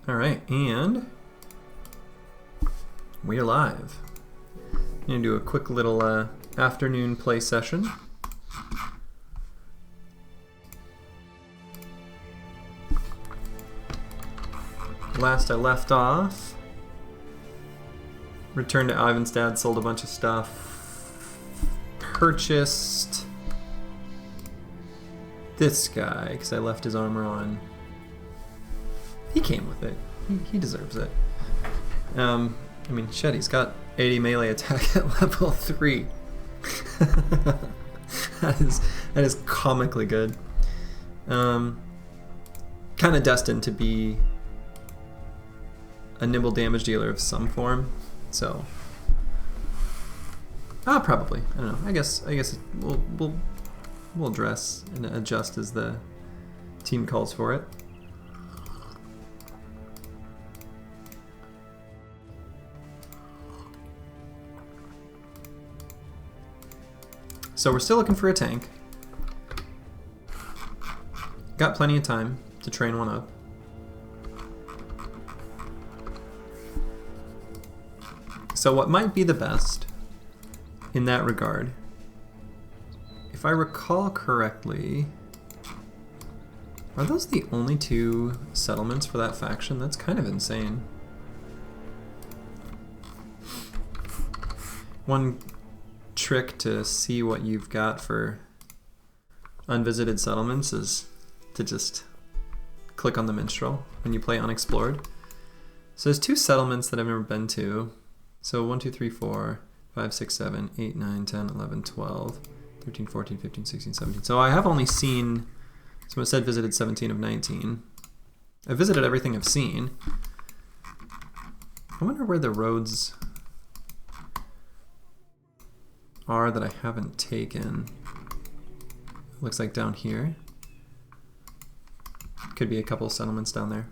Alright, and we are live. I'm going to do a quick little afternoon play session. Last I left off, returned to Ivan's dad, sold a bunch of stuff, purchased this guy because I left his armor on. He came with it. He deserves it. I mean, shit, he's got 80 melee attack at level 3. that is comically good. Kind of destined to be a nimble damage dealer of some form, so probably. I don't know. I guess we'll dress and adjust as the team calls for it. So we're still looking for a tank. Got plenty of time to train one up. So what might be the best in that regard, if I recall correctly, are those the only 2 settlements for that faction? That's kind of insane. One trick to see what you've got for unvisited settlements is to just click on the minstrel when you play unexplored. So there's 2 settlements that I've never been to. So 1, 2, 3, 4, 5, 6, 7, 8, 9, 10, 11, 12, 13, 14, 15, 16, 17. So I have only seen, so it said visited 17 of 19. I visited everything I've seen. I wonder where the roads are that I haven't taken. Looks like down here. Could be a couple settlements down there.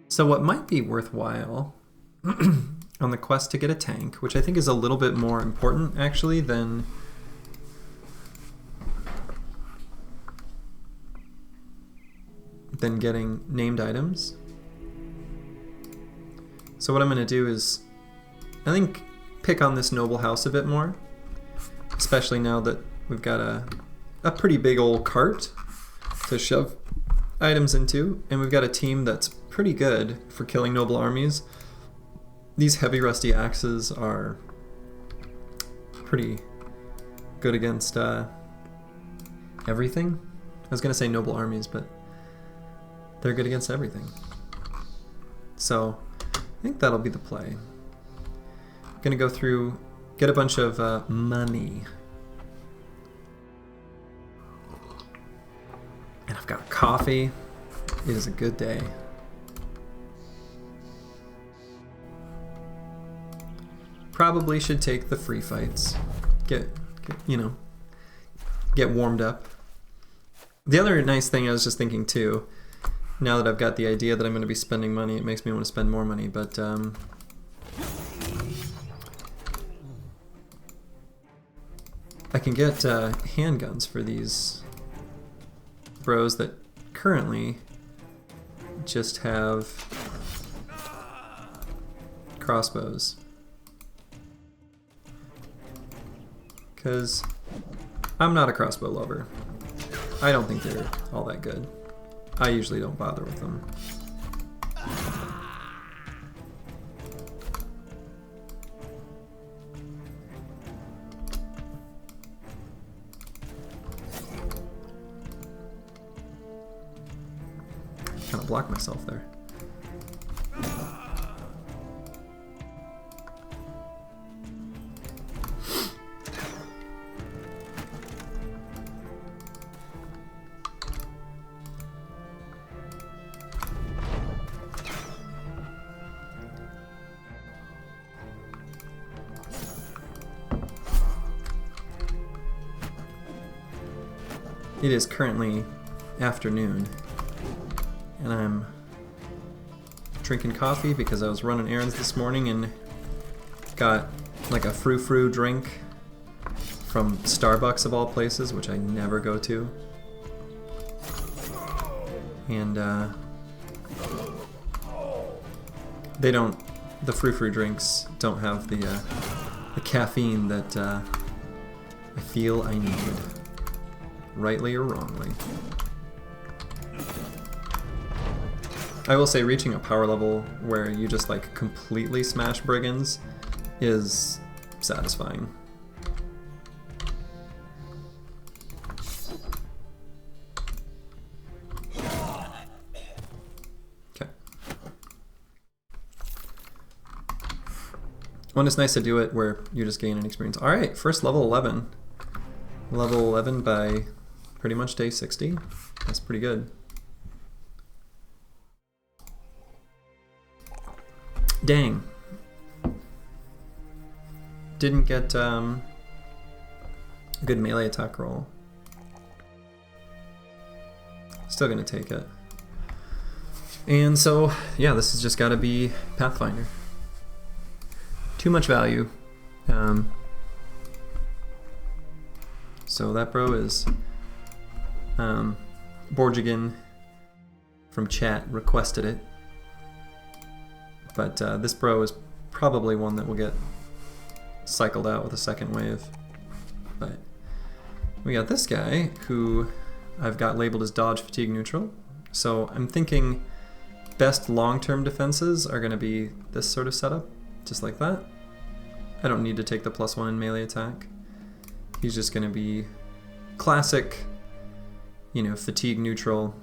So what might be worthwhile on the quest to get a tank, which I think is a little bit more important actually than getting named items. So what I'm going to do is, I think, pick on this noble house a bit more, especially now that we've got a pretty big old cart to shove items into, and we've got a team that's pretty good for killing noble armies. These heavy rusty axes are pretty good against everything. I was gonna say noble armies, but they're good against everything. So I think that'll be the play. I'm gonna go through, get a bunch of money. And I've got coffee. It is a good day. Probably should take the free fights. Get warmed up. The other nice thing I was just thinking too, now that I've got the idea that I'm going to be spending money, it makes me want to spend more money, but I can get handguns for these bros that currently just have crossbows. Because I'm not a crossbow lover. I don't think they're all that good. I usually don't bother with them. Kind of blocked myself there. It is currently afternoon, and I'm drinking coffee because I was running errands this morning and got like a frou-frou drink from Starbucks of all places, which I never go to. And they don't, the frou-frou drinks don't have the caffeine that I feel I need, rightly or wrongly. I will say reaching a power level where you just like completely smash brigands is satisfying. Okay. When it's nice to do it where you just gain an experience. Alright, first level 11. Level 11 by pretty much day 60. That's pretty good. Dang. Didn't get a good melee attack roll. Still gonna take it. And so, yeah, this has just gotta be Pathfinder. Too much value. So that bro is Borjigan from chat requested it. But this bro is probably one that will get cycled out with a second wave. But we got this guy who I've got labeled as dodge, fatigue, neutral. So I'm thinking best long-term defenses are going to be this sort of setup, just like that. I don't need to take the +1 in melee attack. He's just going to be classic, you know, fatigue neutral.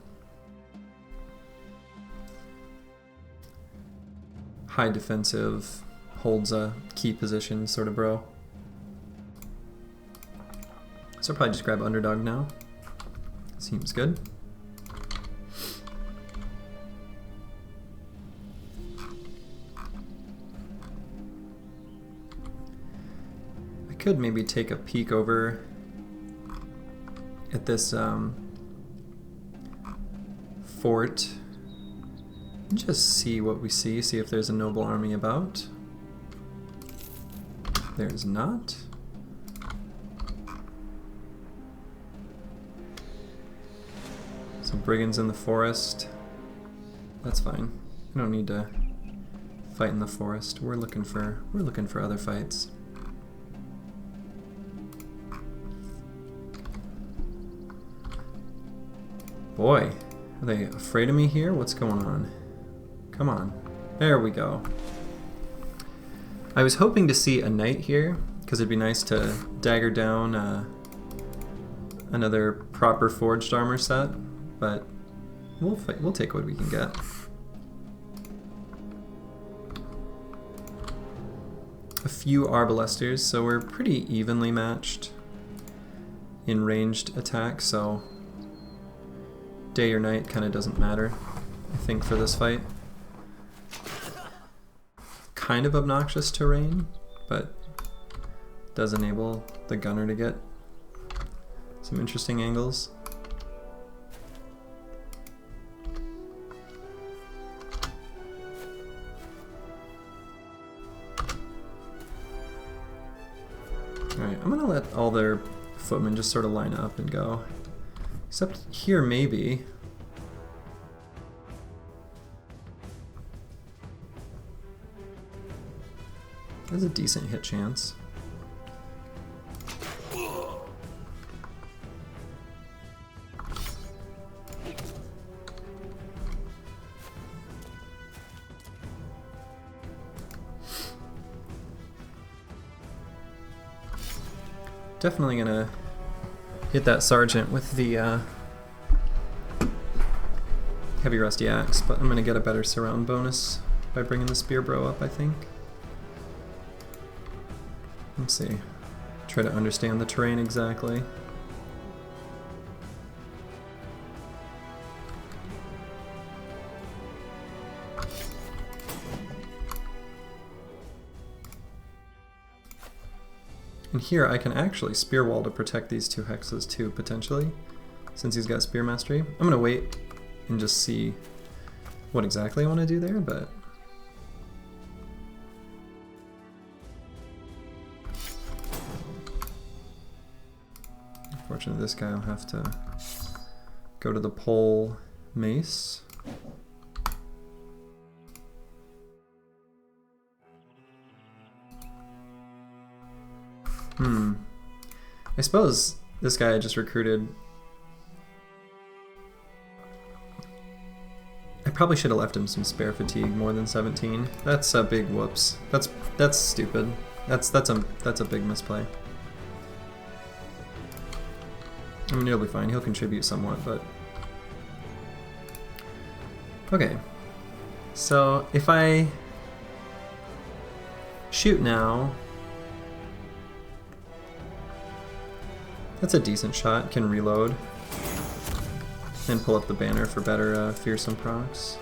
High defensive, holds a key position sort of bro. So I'll probably just grab underdog now. Seems good. I could maybe take a peek over at this fort. Just see what we see if there's a noble army about. There's not. Some brigands in the forest. That's fine. We don't need to fight in the forest. We're looking for other fights. Boy, are they afraid of me here? What's going on? Come on. There we go. I was hoping to see a knight here, because it'd be nice to dagger down another proper forged armor set, but we'll take what we can get. A few arbalesters, so we're pretty evenly matched in ranged attack, so day or night kind of doesn't matter, I think, for this fight. Kind of obnoxious terrain, but does enable the gunner to get some interesting angles. Alright, I'm gonna let all their footmen just sort of line up and go. Except here, maybe. There's a decent hit chance. Definitely gonna hit that sergeant with the heavy rusty axe, but I'm gonna get a better surround bonus by bringing the spear bro up, I think. Let's see. Try to understand the terrain exactly. And here I can actually spear wall to protect these two hexes too, potentially, since he's got spear mastery. I'm gonna wait and just see what exactly I want to do there, but unfortunately this guy will have to go to the pole mace. I suppose this guy I just recruited, I probably should have left him some spare fatigue more than 17. That's a big whoops. That's stupid. That's a big misplay. I mean, he'll be fine. He'll contribute somewhat, but okay. So if I shoot now, that's a decent shot. Can reload and pull up the banner for better fearsome procs.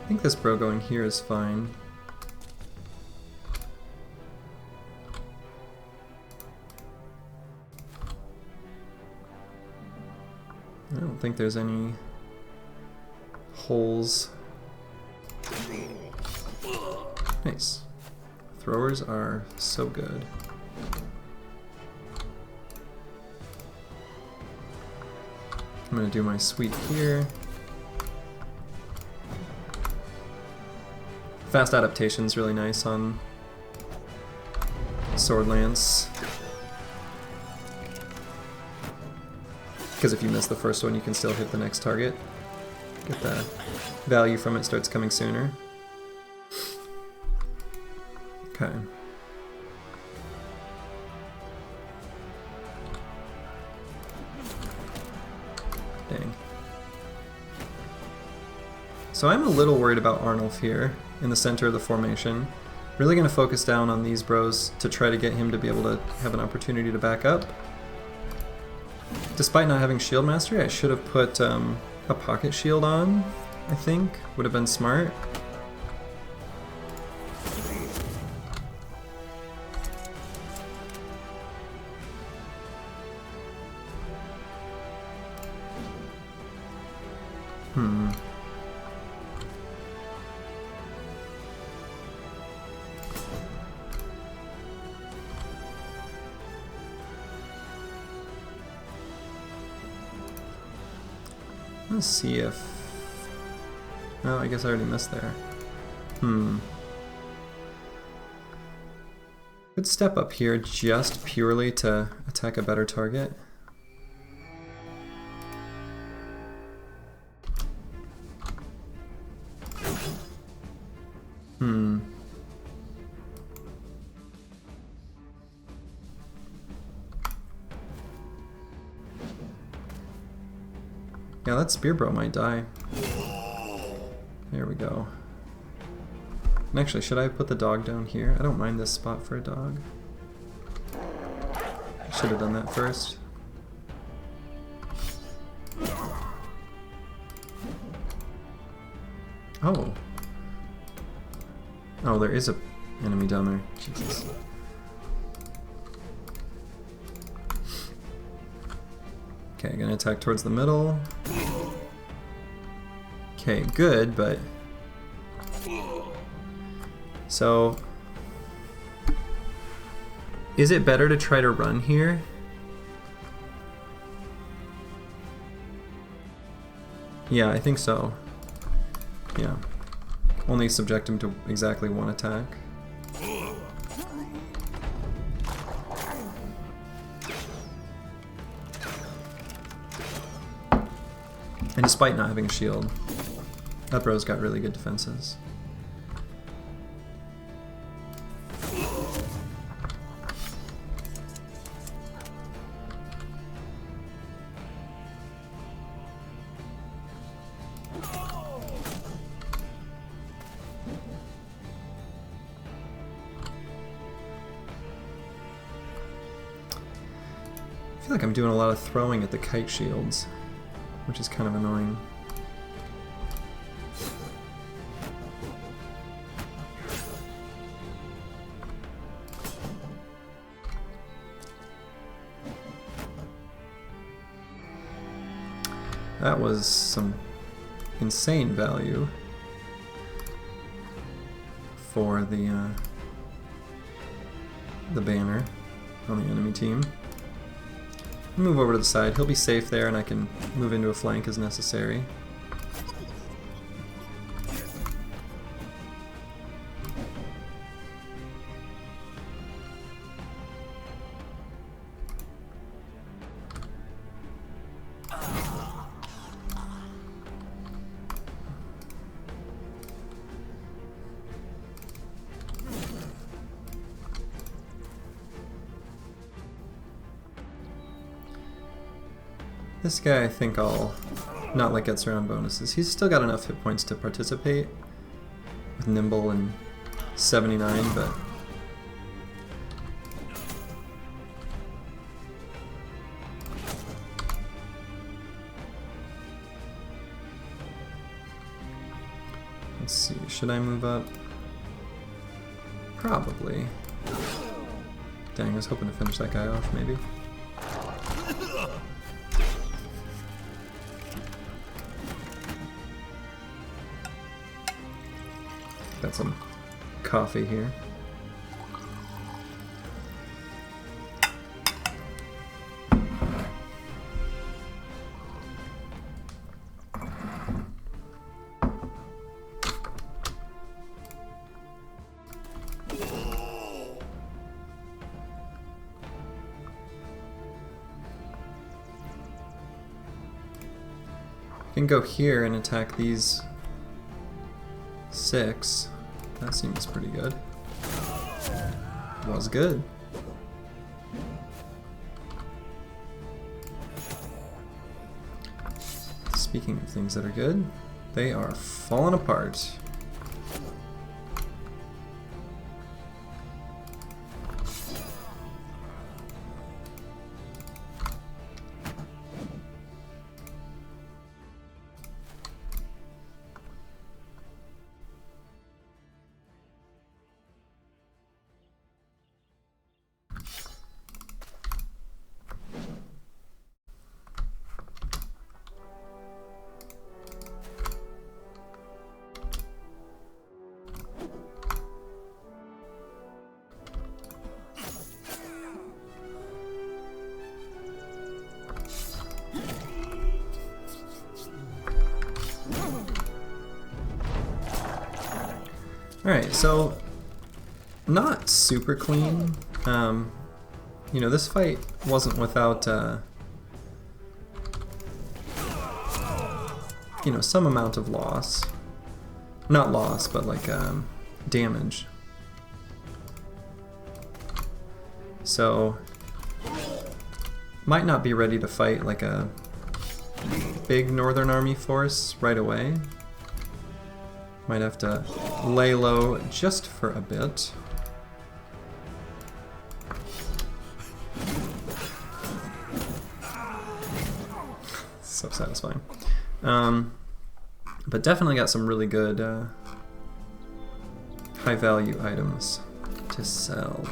I think this bro going here is fine. I don't think there's any holes. Nice. Throwers are so good. I'm gonna do my sweep here. Fast adaptation's really nice on Sword Lance. Because if you miss the first one, you can still hit the next target. Get the value from it starts coming sooner. Okay. Dang. So I'm a little worried about Arnulf here in the center of the formation. Really going to focus down on these bros to try to get him to be able to have an opportunity to back up. Despite not having Shield Mastery, I should have put a pocket shield on, I think. Would have been smart. Let's see if... Oh, I guess I already missed there. Could step up here just purely to attack a better target. Yeah, that spear bro might die. There we go. And actually, should I put the dog down here? I don't mind this spot for a dog. I should have done that first. Oh. Oh, there is a enemy down there. Jesus. Okay, gonna attack towards the middle. Okay, good, but... So... Is it better to try to run here? Yeah, I think so. Yeah. Only subject him to exactly one attack. And despite not having a shield, that bro's got really good defenses. I feel like I'm doing a lot of throwing at the kite shields, which is kind of annoying. That was some insane value. for the banner on the enemy team. Move over to the side. He'll be safe there, and I can move into a flank as necessary. This guy I think I'll not let get surround bonuses. He's still got enough hit points to participate with Nimble and 79, but let's see, should I move up? Probably. Dang, I was hoping to finish that guy off, maybe. Got some coffee here. Can go here and attack these 6. That seems pretty good. Was good. Speaking of things that are good, they are falling apart. Alright, so not super clean. You know, this fight wasn't without, you know, some amount of loss. Not loss, but like damage. So, might not be ready to fight like a big Northern Army force right away. Might have to lay low just for a bit. So satisfying. But definitely got some really good high value items to sell.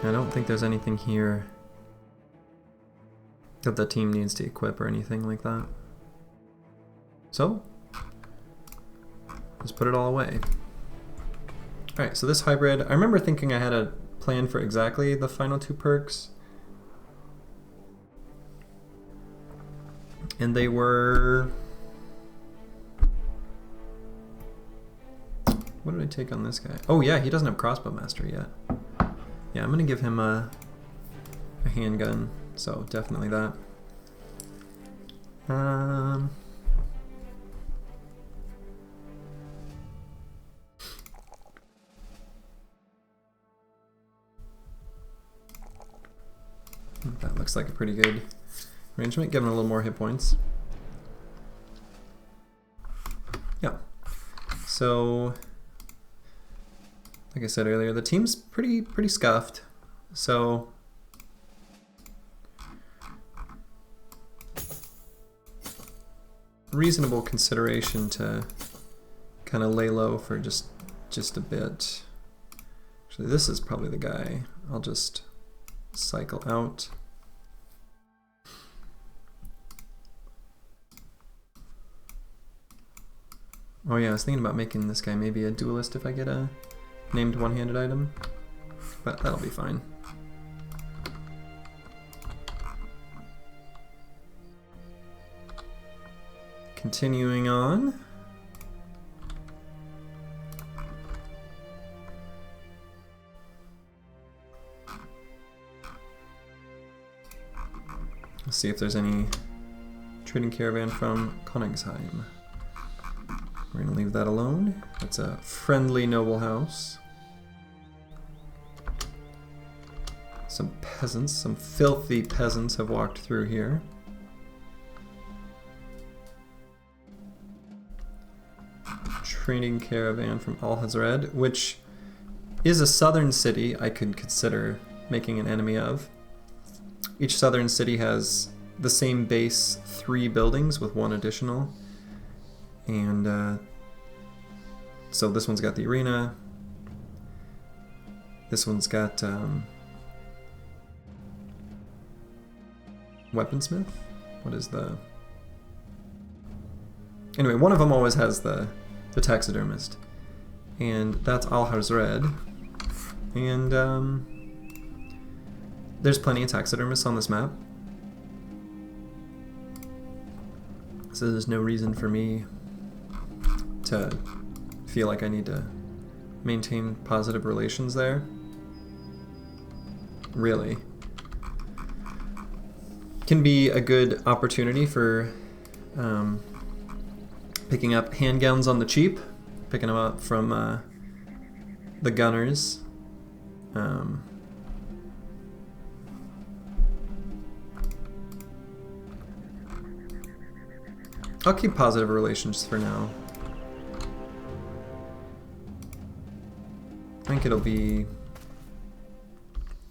I don't think there's anything here that the team needs to equip or anything like that. So, let's put it all away. Alright, so this hybrid, I remember thinking I had a plan for exactly the final 2 perks. And they were... What did I take on this guy? Oh yeah, he doesn't have crossbow master yet. Yeah, I'm gonna give him a handgun, so definitely that. That looks like a pretty good arrangement, give him a little more hit points. Yeah. So, like I said earlier, the team's pretty scuffed. So, reasonable consideration to kind of lay low for just a bit. Actually, this is probably the guy. I'll just cycle out. Oh yeah, I was thinking about making this guy maybe a duelist if I get a named one-handed item, but that'll be fine. Continuing on. Let's see if there's any trading caravan from Königsheim. We're going to leave that alone. That's a friendly noble house. Some peasants, some filthy peasants have walked through here. Trading caravan from Al-Hazred, which is a southern city I could consider making an enemy of. Each southern city has the same base 3 buildings with 1 additional. And so this one's got the arena. This one's got weaponsmith? What is the... Anyway, one of them always has the taxidermist. And that's Al-Hazred. And there's plenty of taxidermists on this map. So there's no reason for me to feel like I need to maintain positive relations there. Really. Can be a good opportunity for picking up handguns on the cheap, picking them up from the gunners. I'll keep positive relations for now. I think it'll be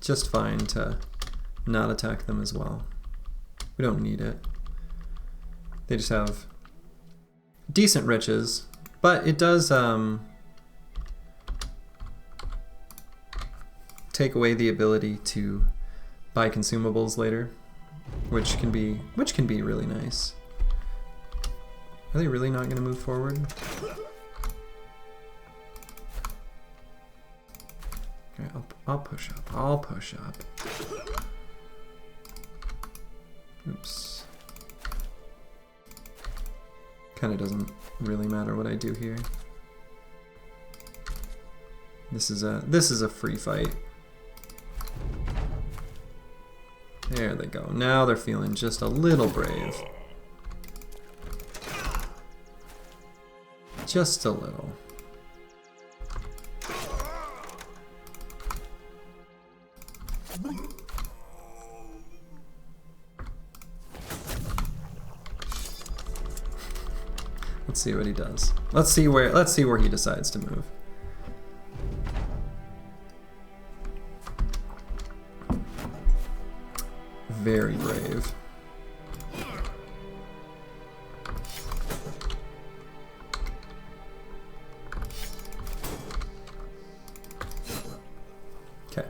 just fine to not attack them as well. We don't need it. They just have decent riches, but it does take away the ability to buy consumables later, which can be really nice. Are they really not going to move forward? Okay, I'll push up. I'll push up. Oops. Kind of doesn't really matter what I do here. This is a free fight. There they go. Now they're feeling just a little brave. Just a little. Let's see what he does. Let's see where he decides to move. Very brave. Okay.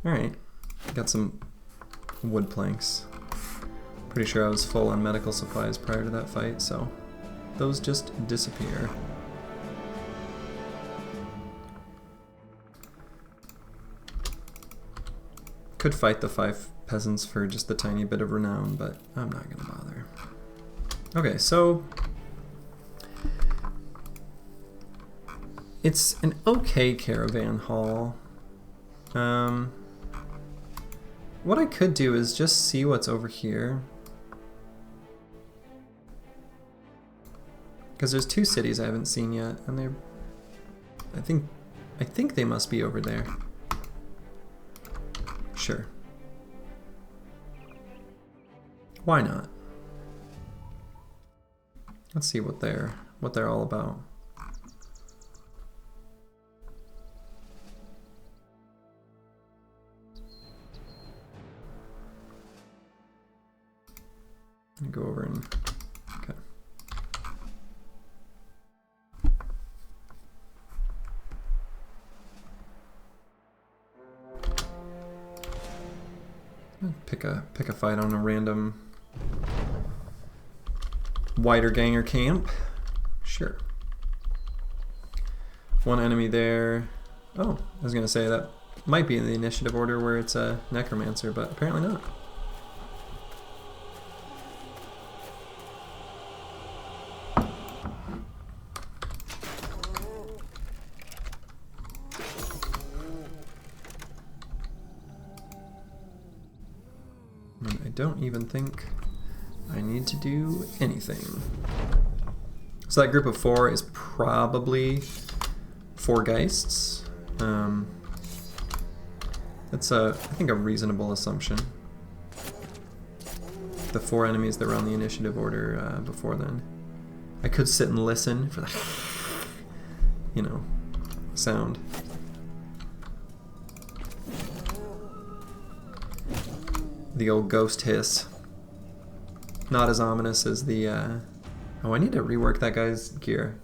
Alright. Got some wood planks. Pretty sure I was full on medical supplies prior to that fight, so those just disappear. Could fight the 5 peasants for just the tiny bit of renown, but I'm not gonna bother. Okay, so it's an okay caravan haul. What I could do is just see what's over here. Because there's 2 cities I haven't seen yet, and they're... I think they must be over there. Sure. Why not? Let's see what they're all about. I'm gonna go over and okay. Pick a fight on a random wiederganger camp. Sure. One enemy there. Oh, I was gonna say that might be in the initiative order where it's a necromancer, but apparently not. And I don't even think I need to do anything. So that group of 4 is probably 4 Geists. That's I think a reasonable assumption. The 4 enemies that were on the initiative order before then. I could sit and listen for the, you know, sound. The old ghost hiss. Not as ominous as the, oh, I need to rework that guy's gear.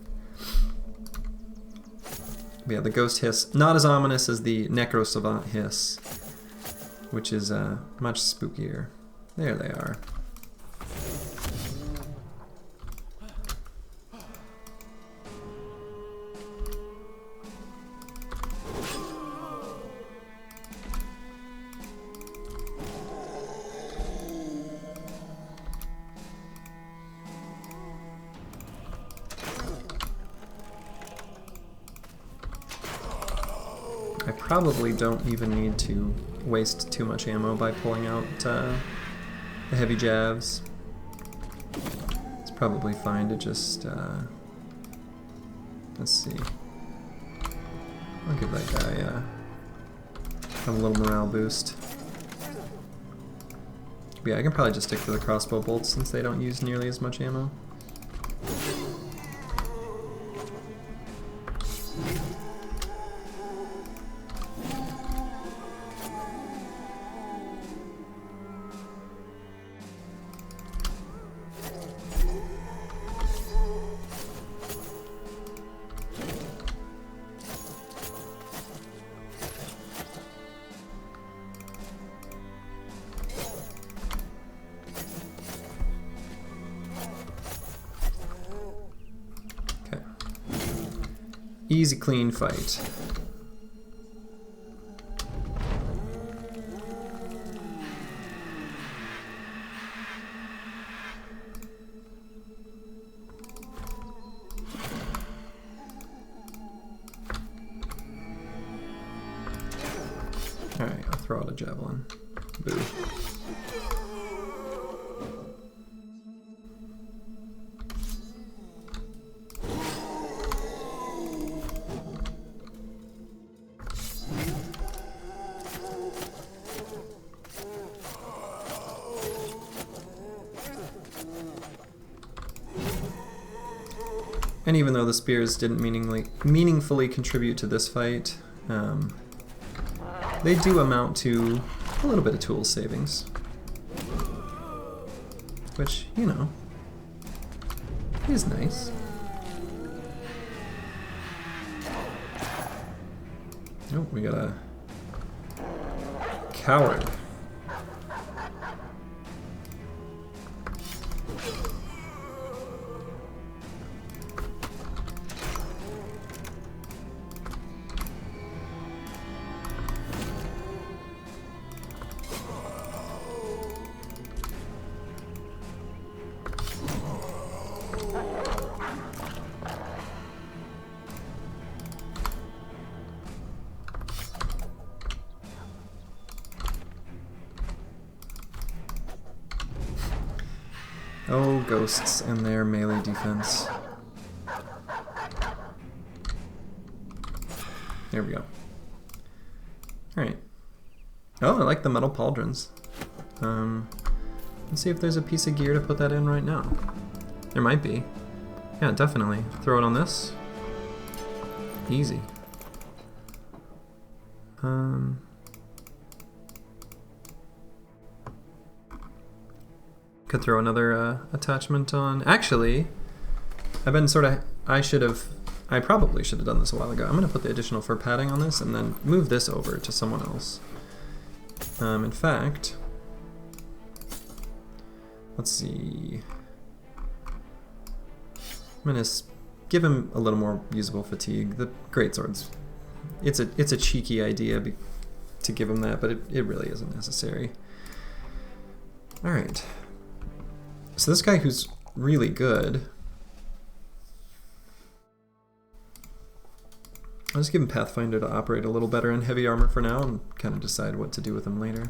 But yeah, the ghost hiss, not as ominous as the necro savant hiss, which is much spookier. There they are. I probably don't even need to waste too much ammo by pulling out the heavy jabs. It's probably fine to just, let's see. I'll give that guy a little morale boost. But yeah, I can probably just stick to the crossbow bolts since they don't use nearly as much ammo. Easy, clean fight. Alright, I'll throw out a javelin. Boo. And even though the spears didn't meaningfully contribute to this fight, they do amount to a little bit of tool savings. Which, you know, is nice. Oh, we got a coward. Oh, ghosts and their melee defense. There we go. Alright. Oh, I like the metal pauldrons. Let's see if there's a piece of gear to put that in right now. There might be. Yeah, definitely. Throw it on this. Easy. Could throw another attachment on. Actually, I've been sort of, I probably should have done this a while ago. I'm going to put the additional fur padding on this and then move this over to someone else. In fact, let's see. I'm going to give him a little more usable fatigue. The greatsword's it's a cheeky idea to give him that, but it really isn't necessary. All right. So this guy who's really good, I'll just give him Pathfinder to operate a little better in heavy armor for now and kind of decide what to do with him later.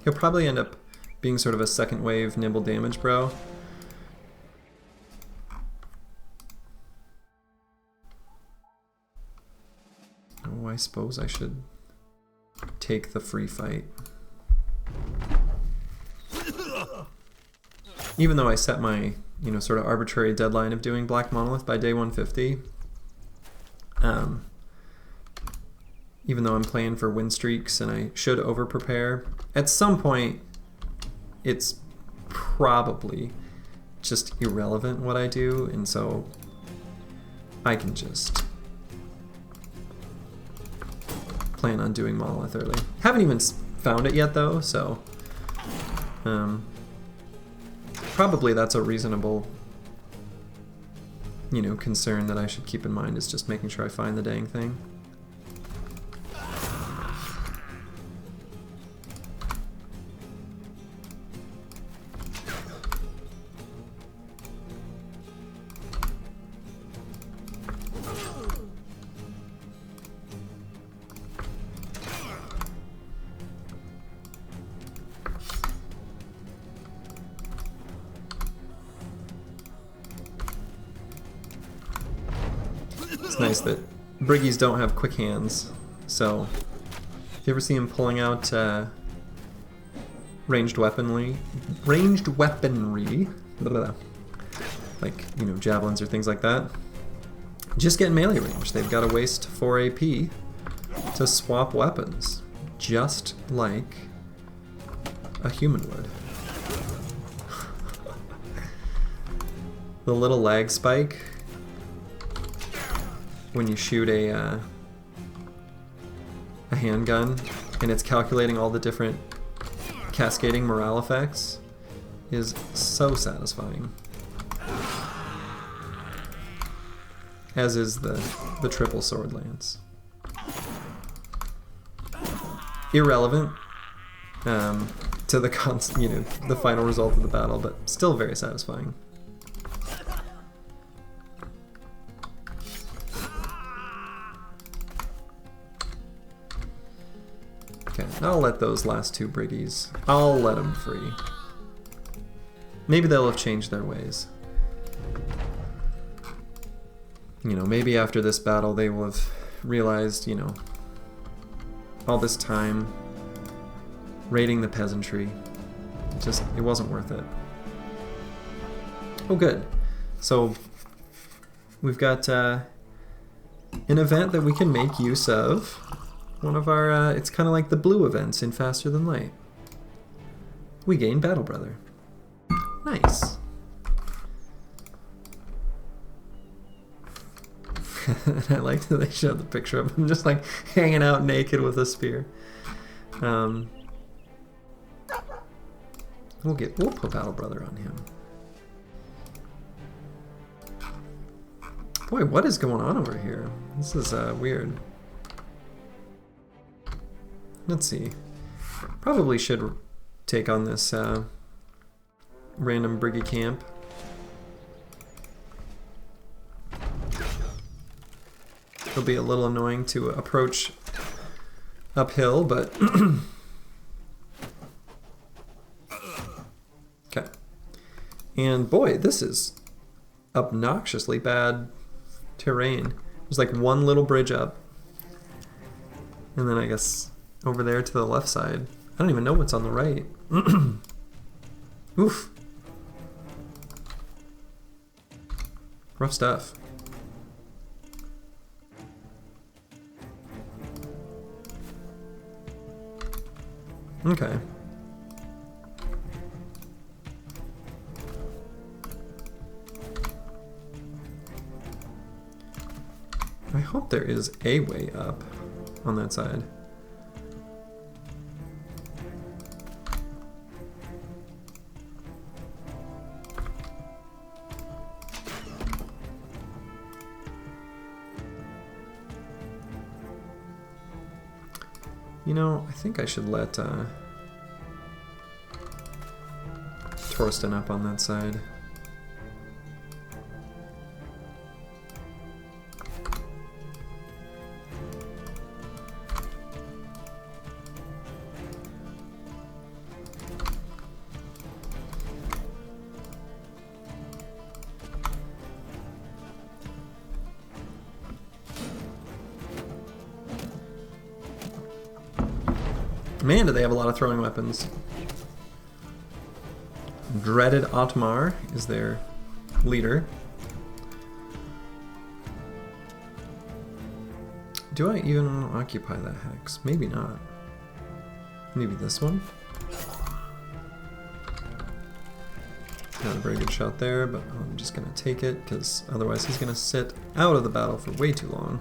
He'll probably end up being sort of a second wave nimble damage bro. Oh, I suppose I should take the free fight. Even though I set my, sort of arbitrary deadline of doing Black Monolith by day 150, even though I'm playing for win streaks and I should over-prepare, at some point it's probably just irrelevant what I do, and so I can just plan on doing Monolith early. Haven't even found it yet though, so probably that's a reasonable concern that I should keep in mind, is just making sure I find the dang thing. It's nice that Briggies don't have quick hands, so if you ever see him pulling out ranged weaponry, like javelins or things like that, just get in melee range. They've got to waste 4 AP to swap weapons, just like a human would. The little lag spike when you shoot a handgun and it's calculating all the different cascading morale effects is so satisfying. As is the triple sword lance. Irrelevant to the the final result of the battle, but still very satisfying. Okay, I'll let those last 2 Briggies, I'll let them free. Maybe they'll have changed their ways. Maybe after this battle they will have realized, all this time raiding the peasantry, it wasn't worth it. Oh good. So we've got an event that we can make use of. One of our, it's kind of like the blue events in Faster Than Light. We gain Battle Brother. Nice. I like that they showed the picture of him just like hanging out naked with a spear. We'll put Battle Brother on him. Boy, what is going on over here? This is weird. Let's see. Probably should take on this random Briggy camp. It'll be a little annoying to approach uphill, but okay. And boy, this is obnoxiously bad terrain. There's like one little bridge up, and then I guess over there to the left side. I don't even know what's on the right. Oof. Rough stuff. Okay. I hope there is a way up on that side. You know, I think I should let Torsten up on that side. Man, do they have a lot of throwing weapons. Dreaded Otmar is their leader. Do I even want to occupy that hex? Maybe not. Maybe this one? Not a very good shot there, but I'm just going to take it, because otherwise he's going to sit out of the battle for way too long.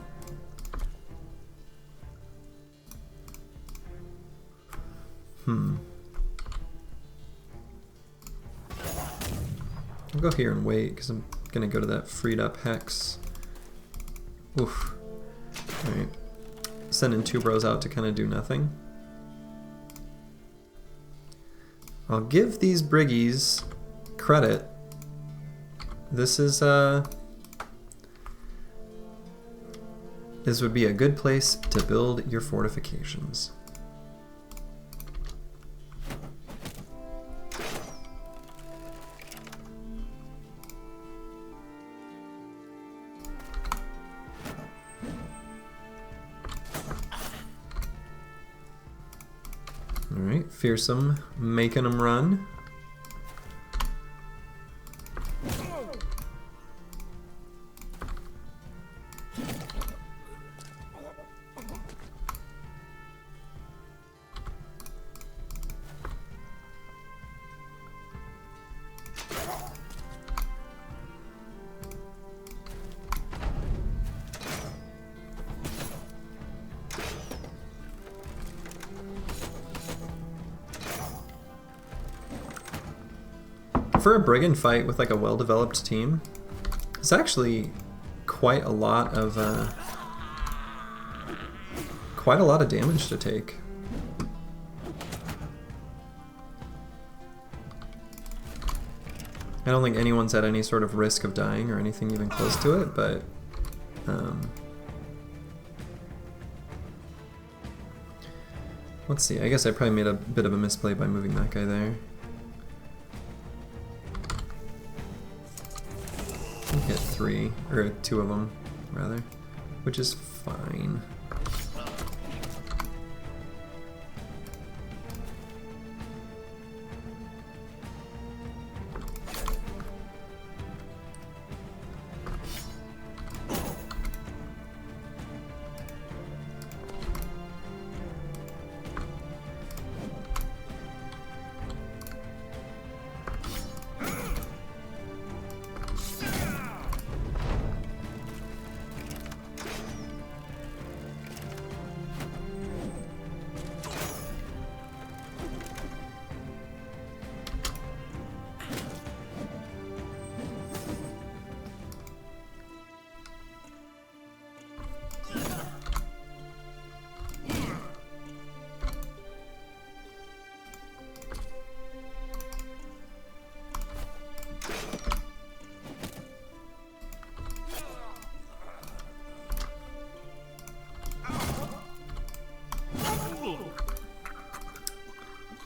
I'll go here and wait, because I'm going to go to that freed up hex. Oof. Alright. Sending 2 bros out to kind of do nothing. I'll give these briggies credit. This is, this would be a good place to build your fortifications. Alright, Fearsome making them run. For a brigand fight with like a well-developed team, it's actually quite a lot of damage to take. I don't think anyone's at any sort of risk of dying or anything even close to it, but let's see. I guess I probably made a bit of a misplay by moving that guy there. Hit 3, or 2 of them, rather, which is fine.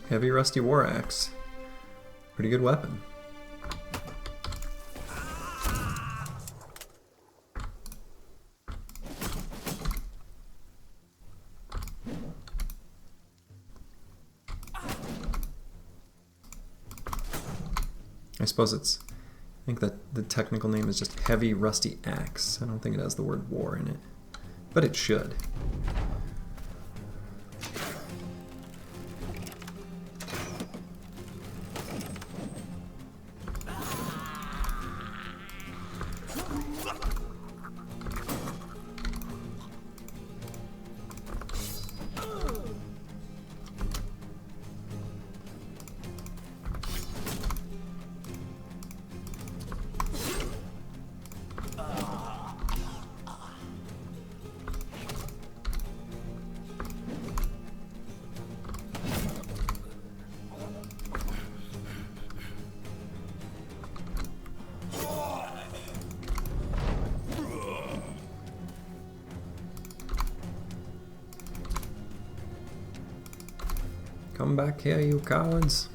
Heavy rusty war axe. Pretty good weapon. I suppose it's, I think that the technical name is just heavy rusty axe. I don't think it has the word war in it, but it should. Come back here, you cowards.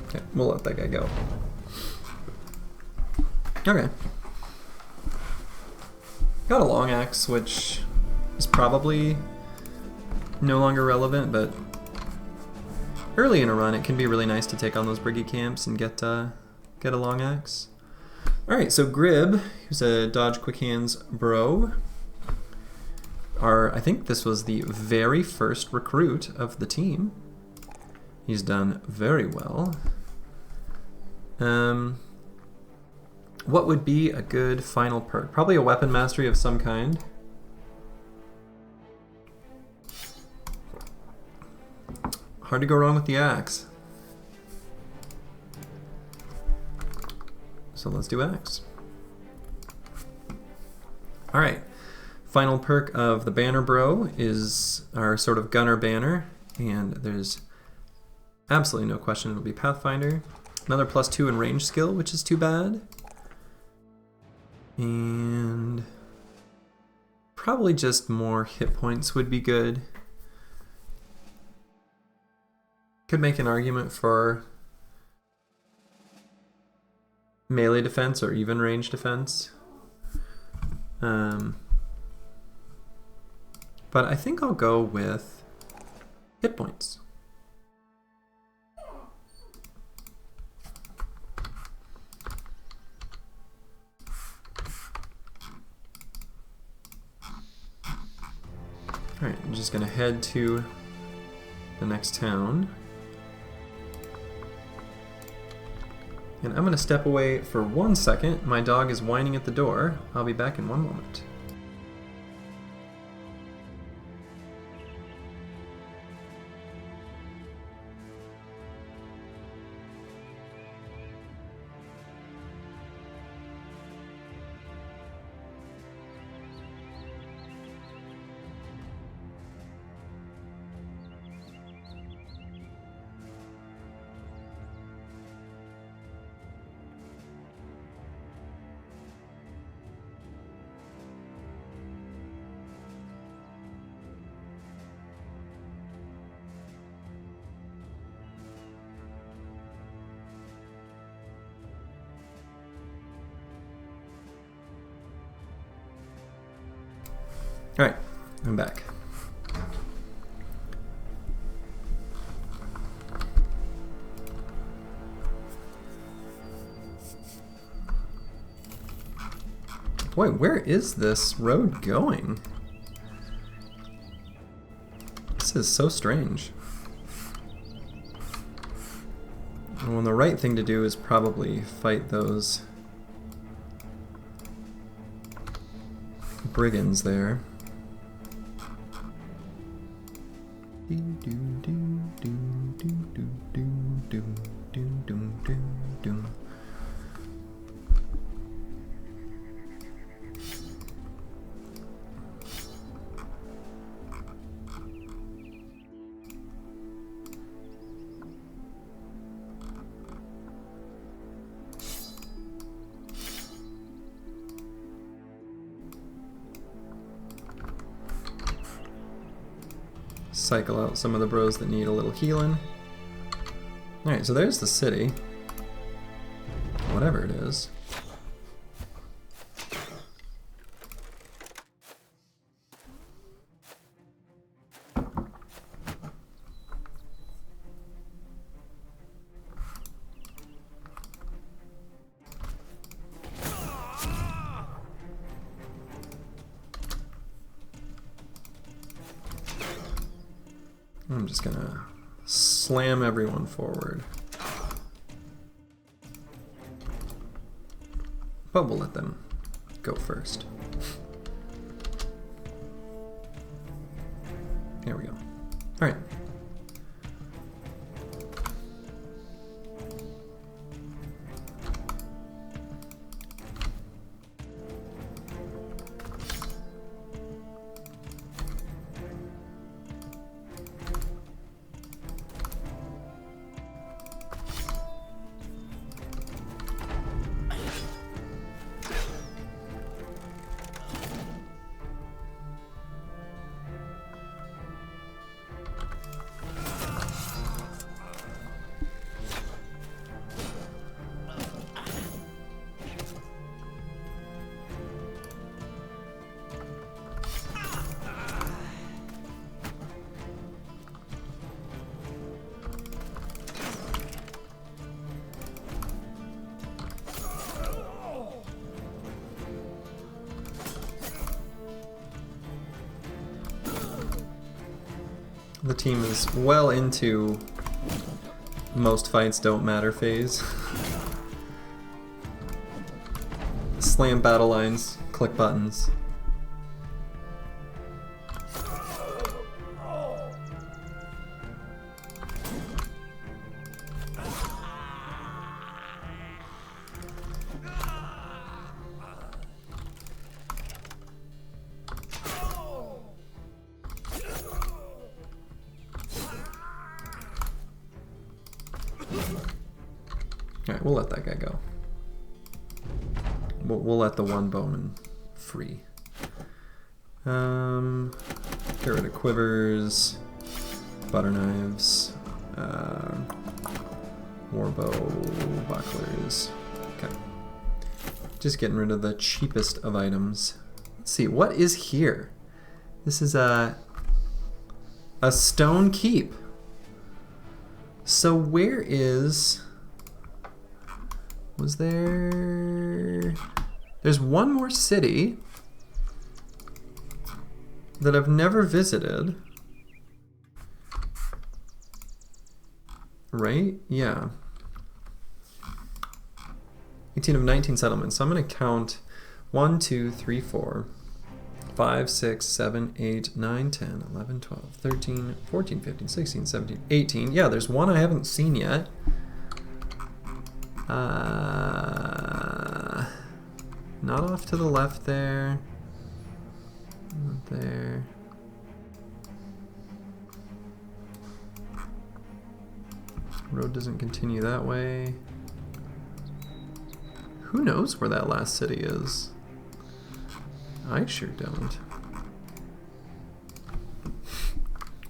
Okay, we'll let that guy go. Okay. Got a long axe, which is probably no longer relevant, but early in a run, it can be really nice to take on those briggy camps and get a long axe. All right, so Grib, who's a dodge quick hands bro, I think this was the very first recruit of the team. He's done very well. What would be a good final perk? Probably a weapon mastery of some kind. Hard to go wrong with the axe. So let's do axe. All right, final perk of the banner bro is our sort of gunner banner, and there's absolutely no question it'll be Pathfinder. Another +2 in range skill, which is too bad. And probably just more hit points would be good. Could make an argument for melee defense or even range defense. But I think I'll go with hit points. Alright, I'm just gonna head to the next town. And I'm gonna step away for 1 second. My dog is whining at the door. I'll be back in 1 moment. Alright, I'm back. Boy, where is this road going? This is so strange. Well, the right thing to do is probably fight those brigands there. Cycle out some of the bros that need a little healing. Alright, so there's the city. Whatever it is. I'm just gonna slam everyone forward. But we'll let them go first. There we go. Alright. The team is well into most fights don't matter phase. Slam battle lines, click buttons. Alright, we'll let that guy go. We'll let the one bowman free. Get rid of quivers, butter knives, warbow, bucklers. Okay. Just getting rid of the cheapest of items. Let's see, what is here? This is a stone keep. So where is... Was there... There's one more city that I've never visited. Right? Yeah. 18 of 19 settlements. So I'm going to count 1, 2, 3, 4, 5, 6, 7, 8, 9, 10, 11, 12, 13, 14, 15, 16, 17, 18. Yeah, there's one I haven't seen yet. Not off to the left there. Not there. Road doesn't continue that way. Who knows where that last city is? I sure don't.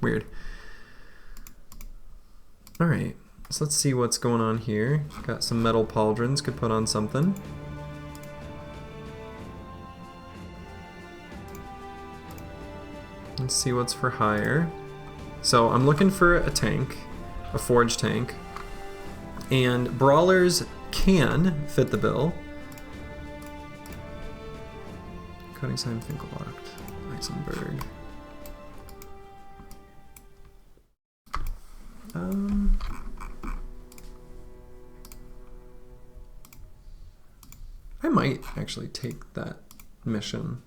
Weird. Alright, so let's see what's going on here. Got some metal pauldrons, could put on something. Let's see what's for hire. So I'm looking for a tank, a forge tank, and brawlers can fit the bill. Cutting sign Finkellocked, Eisenberg. I might actually take that mission.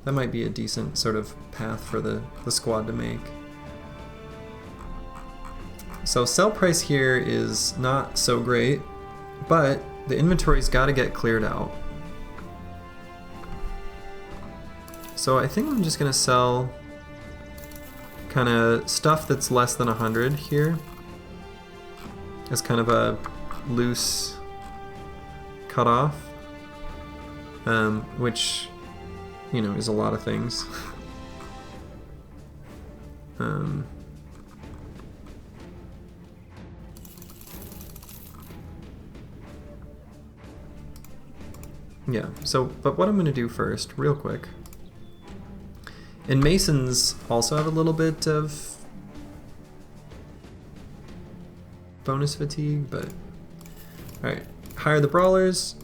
That might be a decent sort of path for the squad to make. So sell price here is not so great, but the inventory's got to get cleared out. So I think I'm just going to sell kind of stuff that's less than 100 here as kind of a loose cutoff, which, you know, is a lot of things. Yeah, so, but what I'm going to do first, real quick, and Masons also have a little bit of bonus fatigue, but alright, hire the brawlers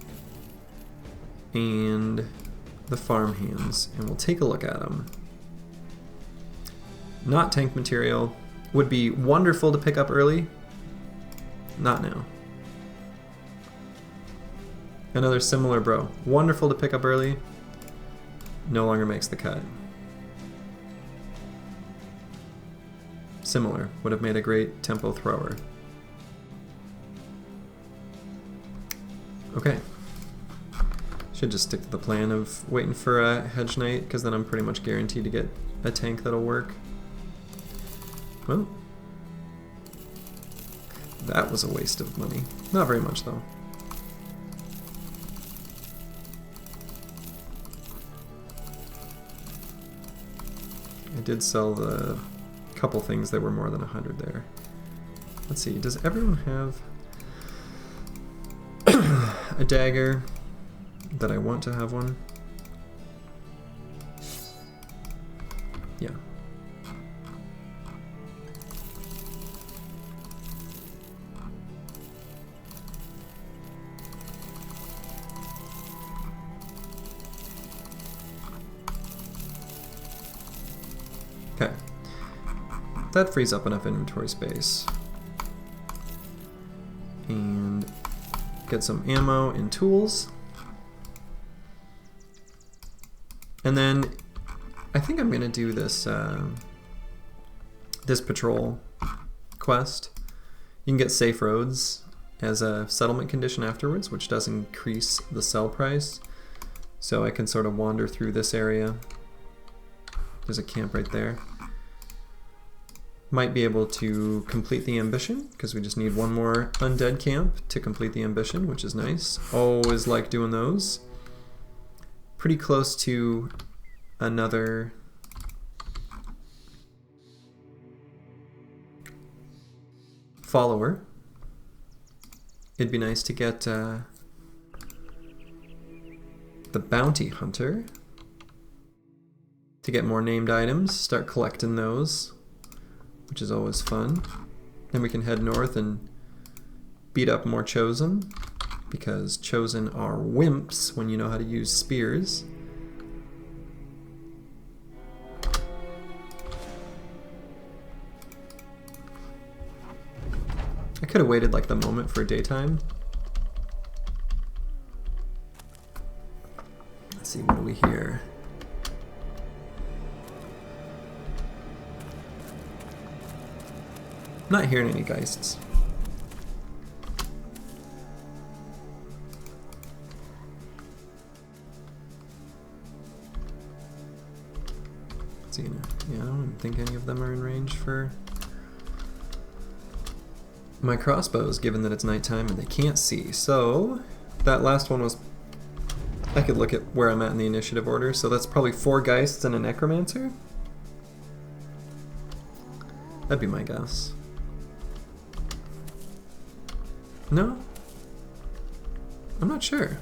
and the farm hands, and we'll take a look at them. Not tank material. Would be wonderful to pick up early. Not now. Another similar bro. Wonderful to pick up early. No longer makes the cut. Similar. Would have made a great tempo thrower. Okay. Should just stick to the plan of waiting for a hedge knight, because then I'm pretty much guaranteed to get a tank that'll work. Well, that was a waste of money. Not very much though. I did sell the couple things that were more than 100 there. Let's see, does everyone have a dagger that I want to have one? Yeah. Okay. that frees up enough inventory space. And get some ammo and tools. And then I think I'm gonna do this this patrol quest. You can get safe roads as a settlement condition afterwards, which does increase the sell price. So I can sort of wander through this area. There's a camp right there. Might be able to complete the ambition, because we just need one more undead camp to complete the ambition, which is nice. Always like doing those. Pretty close to another follower. It'd be nice to get the bounty hunter to get more named items, start collecting those, which is always fun. Then we can head north and beat up more chosen, because chosen are wimps when you know how to use spears. I could have waited like the moment for daytime. Let's see, what do we hear? Not hearing any geists. Let's see, yeah, I don't think any of them are in range for my crossbows, given that it's nighttime and they can't see. So that last one was, I could look at where I'm at in the initiative order, so that's probably 4 Geists and a Necromancer? That'd be my guess. No? I'm not sure.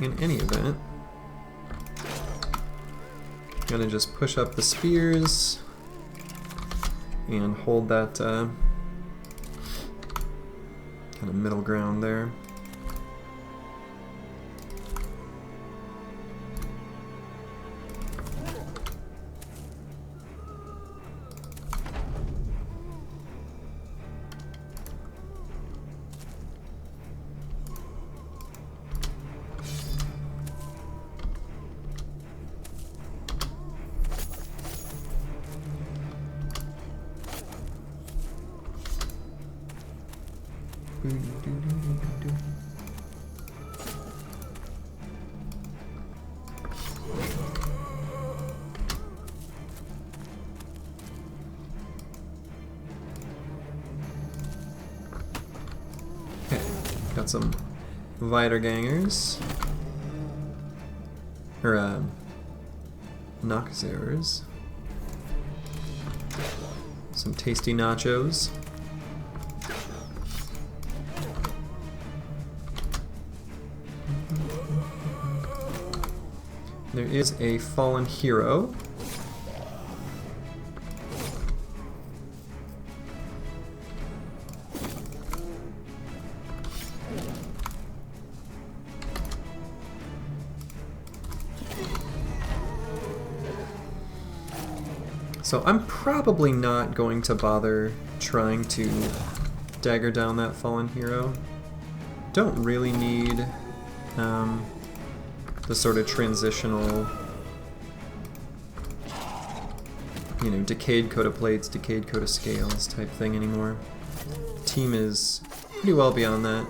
In any event, I'm gonna just push up the spears and hold that kind of middle ground there. Okay, got some wiedergangers, or Noxers, some tasty nachos. There is a fallen hero. So I'm probably not going to bother trying to dagger down that fallen hero. Don't really need the sort of transitional, you know, decayed coat of plates, decayed coat of scales type thing anymore. Team is pretty well beyond that.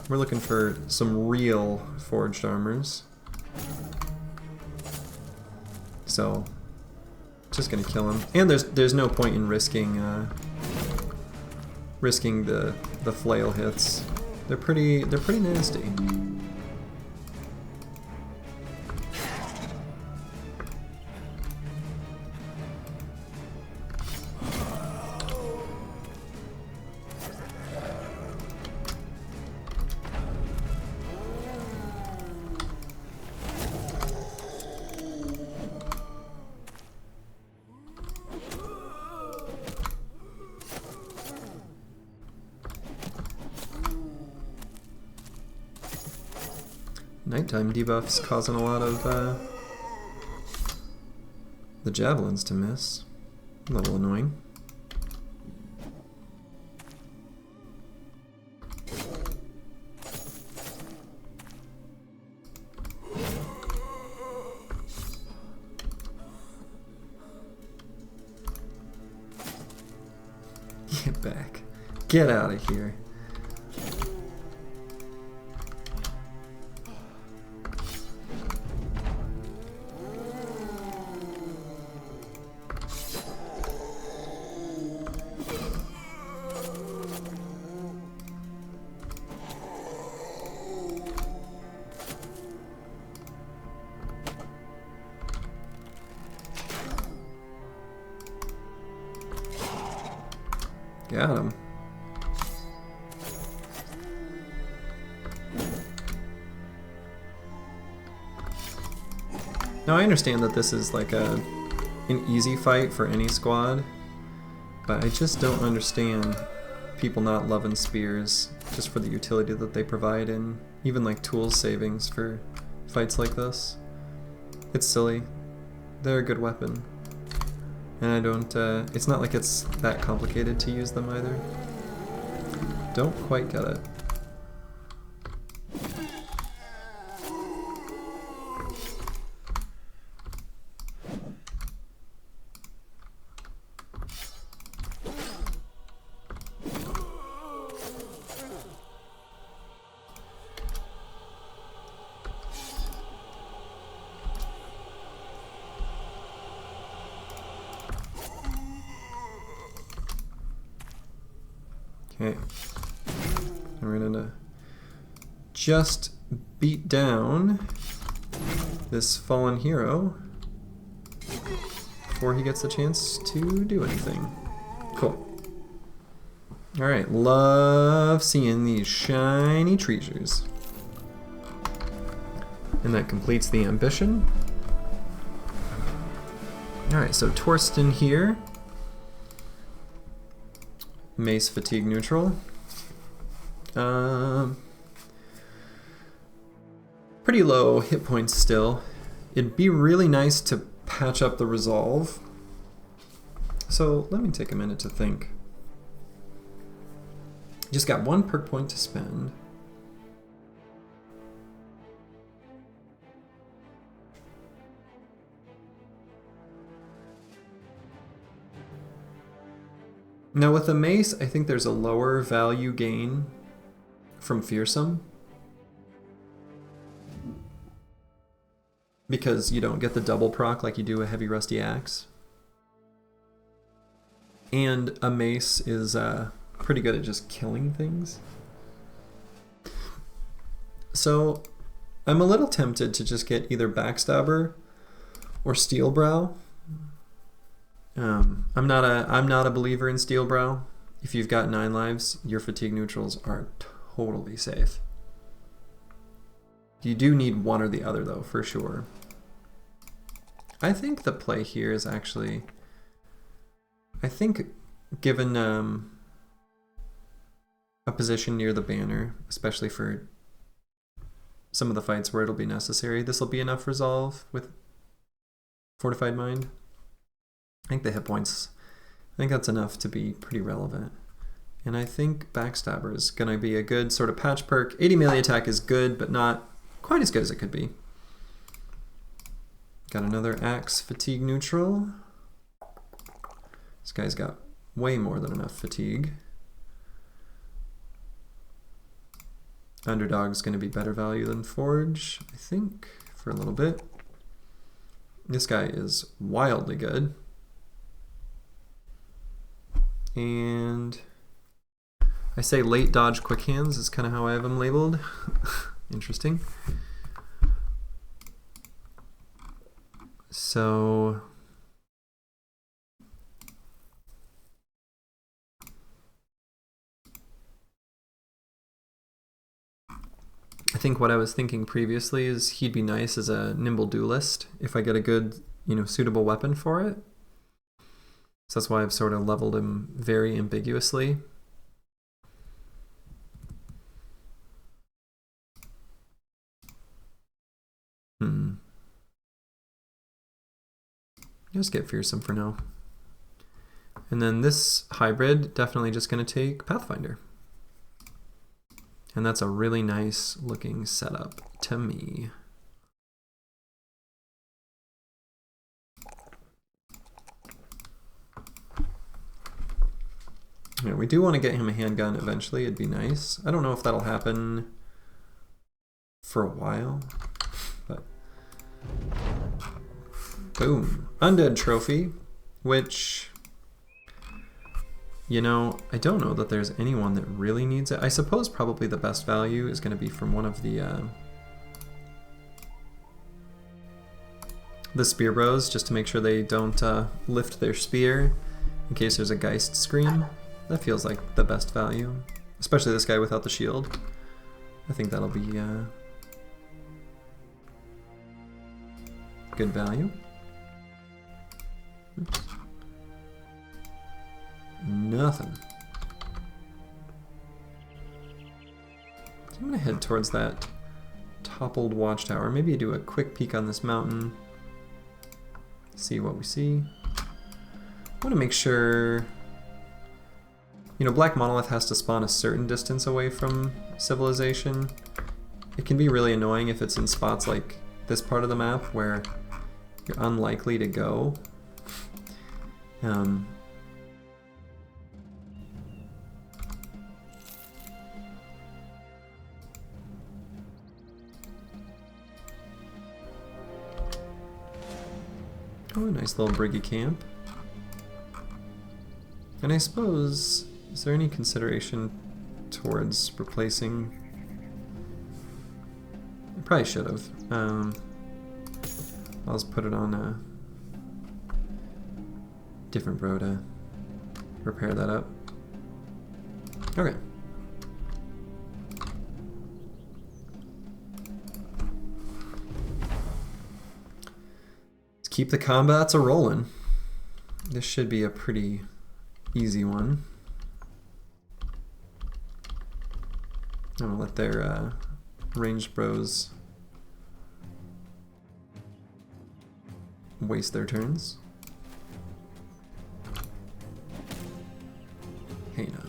We're looking for some real forged armors. So, just gonna kill him. And there's no point in risking the flail hits. They're pretty nasty. Nighttime debuff's causing a lot of the javelins to miss. A little annoying. Get back. Get out of here. Got him. Now I understand that this is like an easy fight for any squad, but I just don't understand people not loving spears just for the utility that they provide in even like tools savings for fights like this. It's silly. They're a good weapon. And I don't, it's not like it's that complicated to use them either. Don't quite get it. Okay, we're gonna just beat down this fallen hero before he gets a chance to do anything. Cool. Alright, love seeing these shiny treasures. And that completes the ambition. Alright, so Torsten here. Mace fatigue neutral. Pretty low hit points still. It'd be really nice to patch up the resolve. So let me take a minute to think. Just got one perk point to spend. Now with the mace, I think there's a lower value gain from fearsome, because you don't get the double proc like you do a heavy rusty axe. And a mace is pretty good at just killing things. So I'm a little tempted to just get either backstabber or steel brow. I'm not a believer in steel brow. If you've got 9 lives, your fatigue neutrals are totally safe. You do need one or the other though, for sure. I think the play here is actually, I think given a position near the banner, especially for some of the fights where it'll be necessary, this will be enough resolve with Fortified Mind. I think the hit points, I think that's enough to be pretty relevant. And I think Backstabber is going to be a good sort of patch perk. 80 melee attack is good, but not quite as good as it could be. Got another axe fatigue neutral. This guy's got way more than enough fatigue. Underdog's going to be better value than Forge, I think, for a little bit. This guy is wildly good. And I say late dodge quick hands is kind of how I have them labeled. Interesting. So I think what I was thinking previously is he'd be nice as a nimble duelist if I get a good, suitable weapon for it. So that's why I've sort of leveled him very ambiguously. Just get fearsome for now. And then this hybrid, definitely just going to take Pathfinder. And that's a really nice looking setup to me. Yeah, we do want to get him a handgun eventually. It'd be nice. I don't know if that'll happen for a while, but boom. Undead trophy, which, you know, I don't know that there's anyone that really needs it. I suppose probably the best value is going to be from one of the spear bros, just to make sure they don't lift their spear in case there's a Geist scream. That feels like the best value, especially this guy without the shield. I think that'll be good value. Oops. Nothing. So I'm gonna head towards that toppled watchtower. Maybe do a quick peek on this mountain. See what we see. I want to make sure, you know, Black Monolith has to spawn a certain distance away from civilization. It can be really annoying if it's in spots like this part of the map where you're unlikely to go. Oh, a nice little briggy camp. And I suppose, is there any consideration towards replacing? I probably should have. I'll just put it on a different bro to repair that up. Okay. Let's keep the combats a-rolling. This should be a pretty easy one. I'm gonna let their ranged bros waste their turns. Hey now.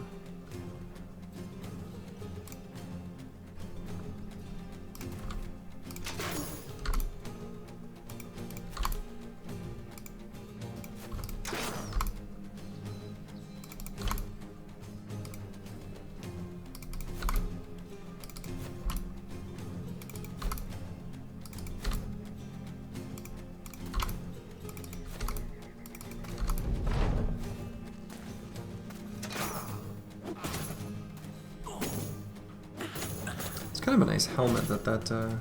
Kind of a nice helmet that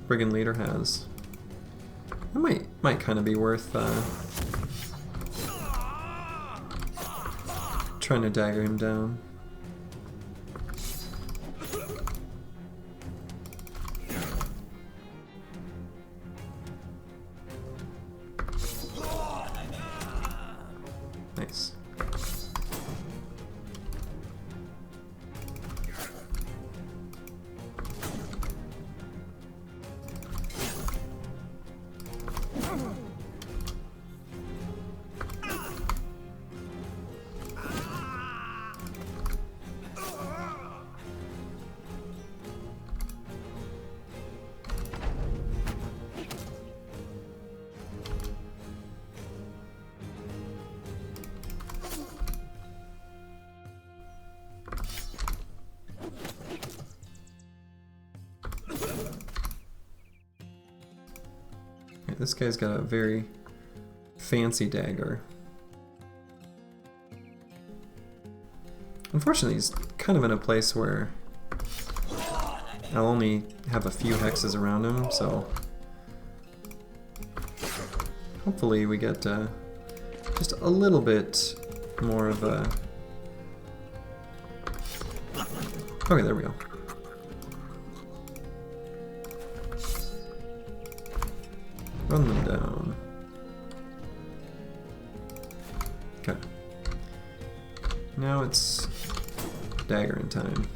brigand leader has. It might kind of be worth trying to dagger him down. Nice. This guy's got a very fancy dagger. Unfortunately, he's kind of in a place where I'll only have a few hexes around him, so hopefully we get just a little bit more of a... Okay, there we go. Run them down. Okay. Now it's daggering time.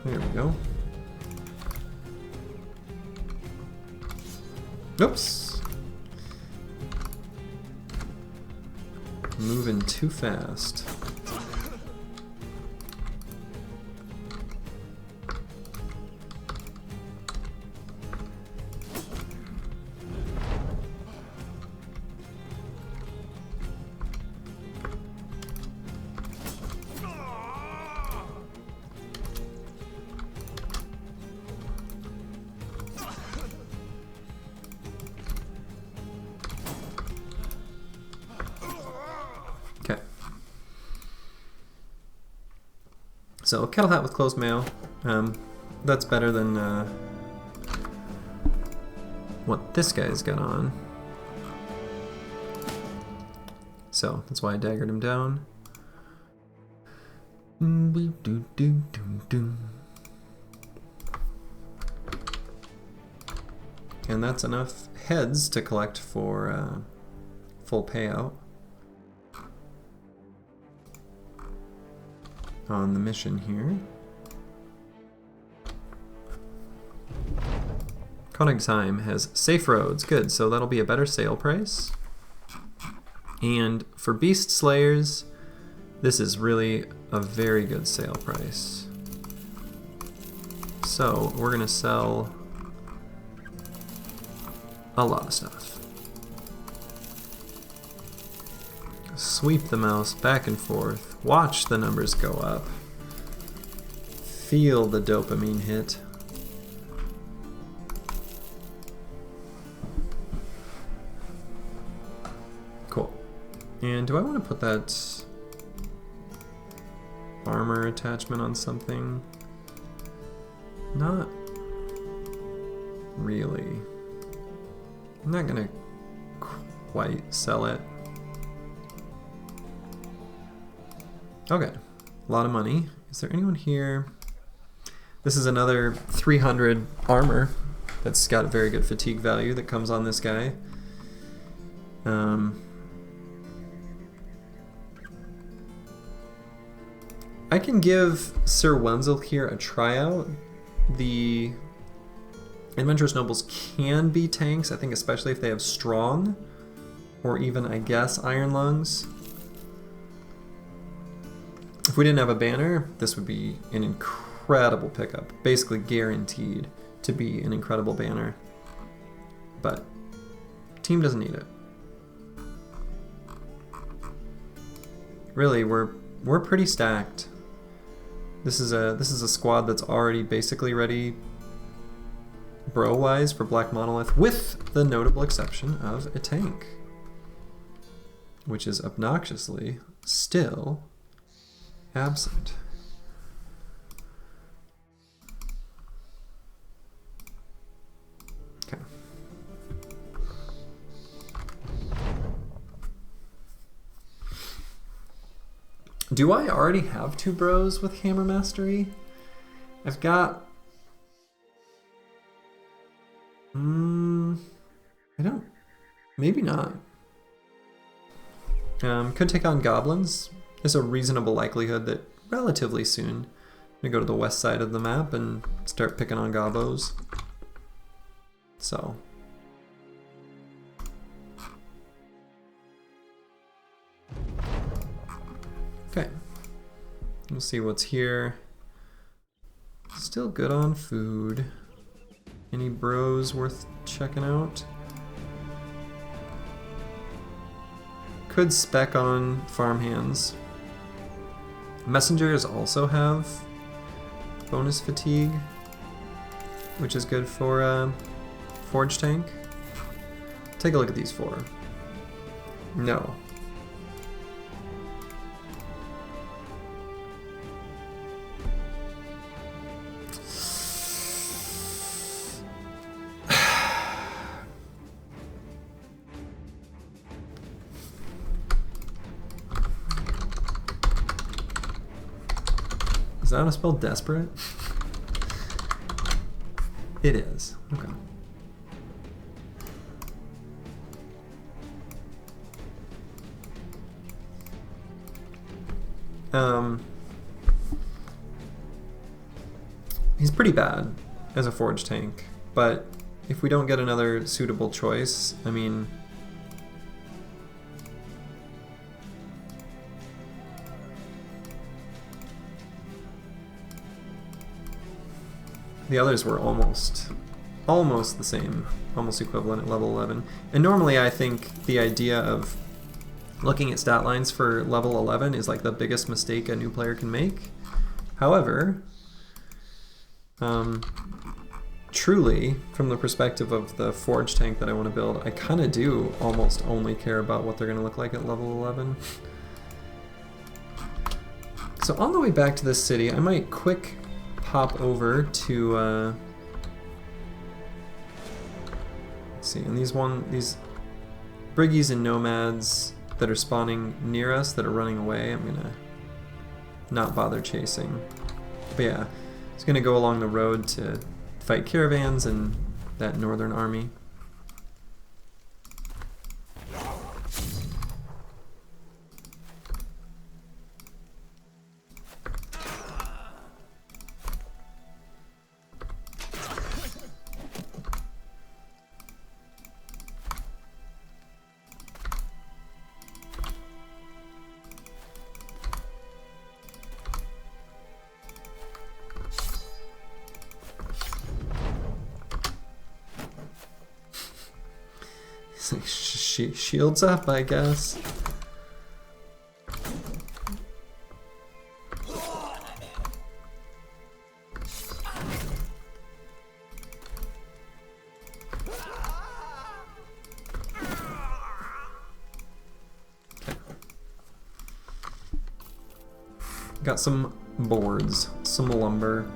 There we go. Oops. Moving too fast. So kettle hat with closed mail, that's better than what this guy's got on. So that's why I daggered him down. And that's enough heads to collect for full payout on the mission here. Koenigsheim has safe roads, good, so that'll be a better sale price. And for beast slayers, this is really a very good sale price. So we're gonna sell a lot of stuff. Sweep the mouse back and forth. Watch the numbers go up. Feel the dopamine hit. Cool. And do I want to put that armor attachment on something? Not really. I'm not gonna quite sell it. Okay, a lot of money. Is there anyone here? This is another 300 armor that's got a very good fatigue value that comes on this guy. I can give Sir Wenzel here a tryout. The Adventurous Nobles can be tanks, I think, especially if they have strong, or even, I guess, iron lungs. If we didn't have a banner, this would be an incredible pickup. Basically guaranteed to be an incredible banner. But team doesn't need it. Really, we're pretty stacked. This is a squad that's already basically ready bro-wise for Black Monolith, with the notable exception of a tank, which is obnoxiously still absent. Okay. Do I already have 2 bros with Hammer Mastery? I've got... I don't... Maybe not. Could take on goblins. There's a reasonable likelihood that relatively soon I'm gonna go to the west side of the map and start picking on gobos. So. Okay. We'll see what's here. Still good on food. Any bros worth checking out? Could spec on farmhands. Messengers also have bonus fatigue, which is good for forge tank. Take a look at these 4. No. Is that how to spell desperate? It is. Okay. he's pretty bad as a forge tank, but if we don't get another suitable choice, I mean, the others were almost the same, almost equivalent at level 11. And normally I think the idea of looking at stat lines for level 11 is like the biggest mistake a new player can make. However, truly, from the perspective of the forge tank that I want to build, I kind of do almost only care about what they're going to look like at level 11. So on the way back to this city, I might quick pop over to, let's see, and these Briggies and Nomads that are spawning near us, that are running away, I'm gonna not bother chasing. But yeah, it's gonna go along the road to fight caravans and that northern army. It's like shields up, I guess. Got some boards, some lumber.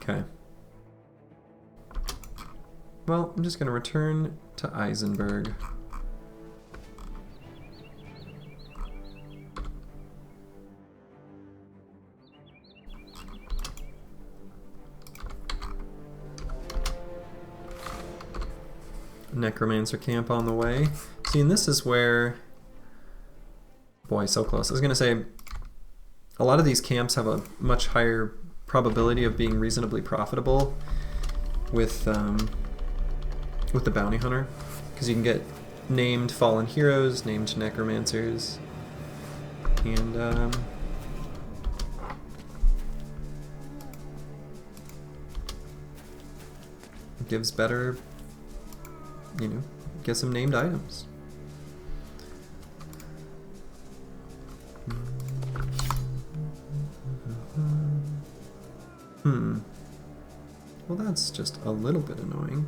Okay. Well, I'm just going to return to Eisenberg. Necromancer camp on the way. See, and this is where... Boy, so close. I was going to say, a lot of these camps have a much higher probability of being reasonably profitable with the bounty hunter, because you can get named fallen heroes, named necromancers, and it gives better, you know, get some named items. Well, that's just a little bit annoying.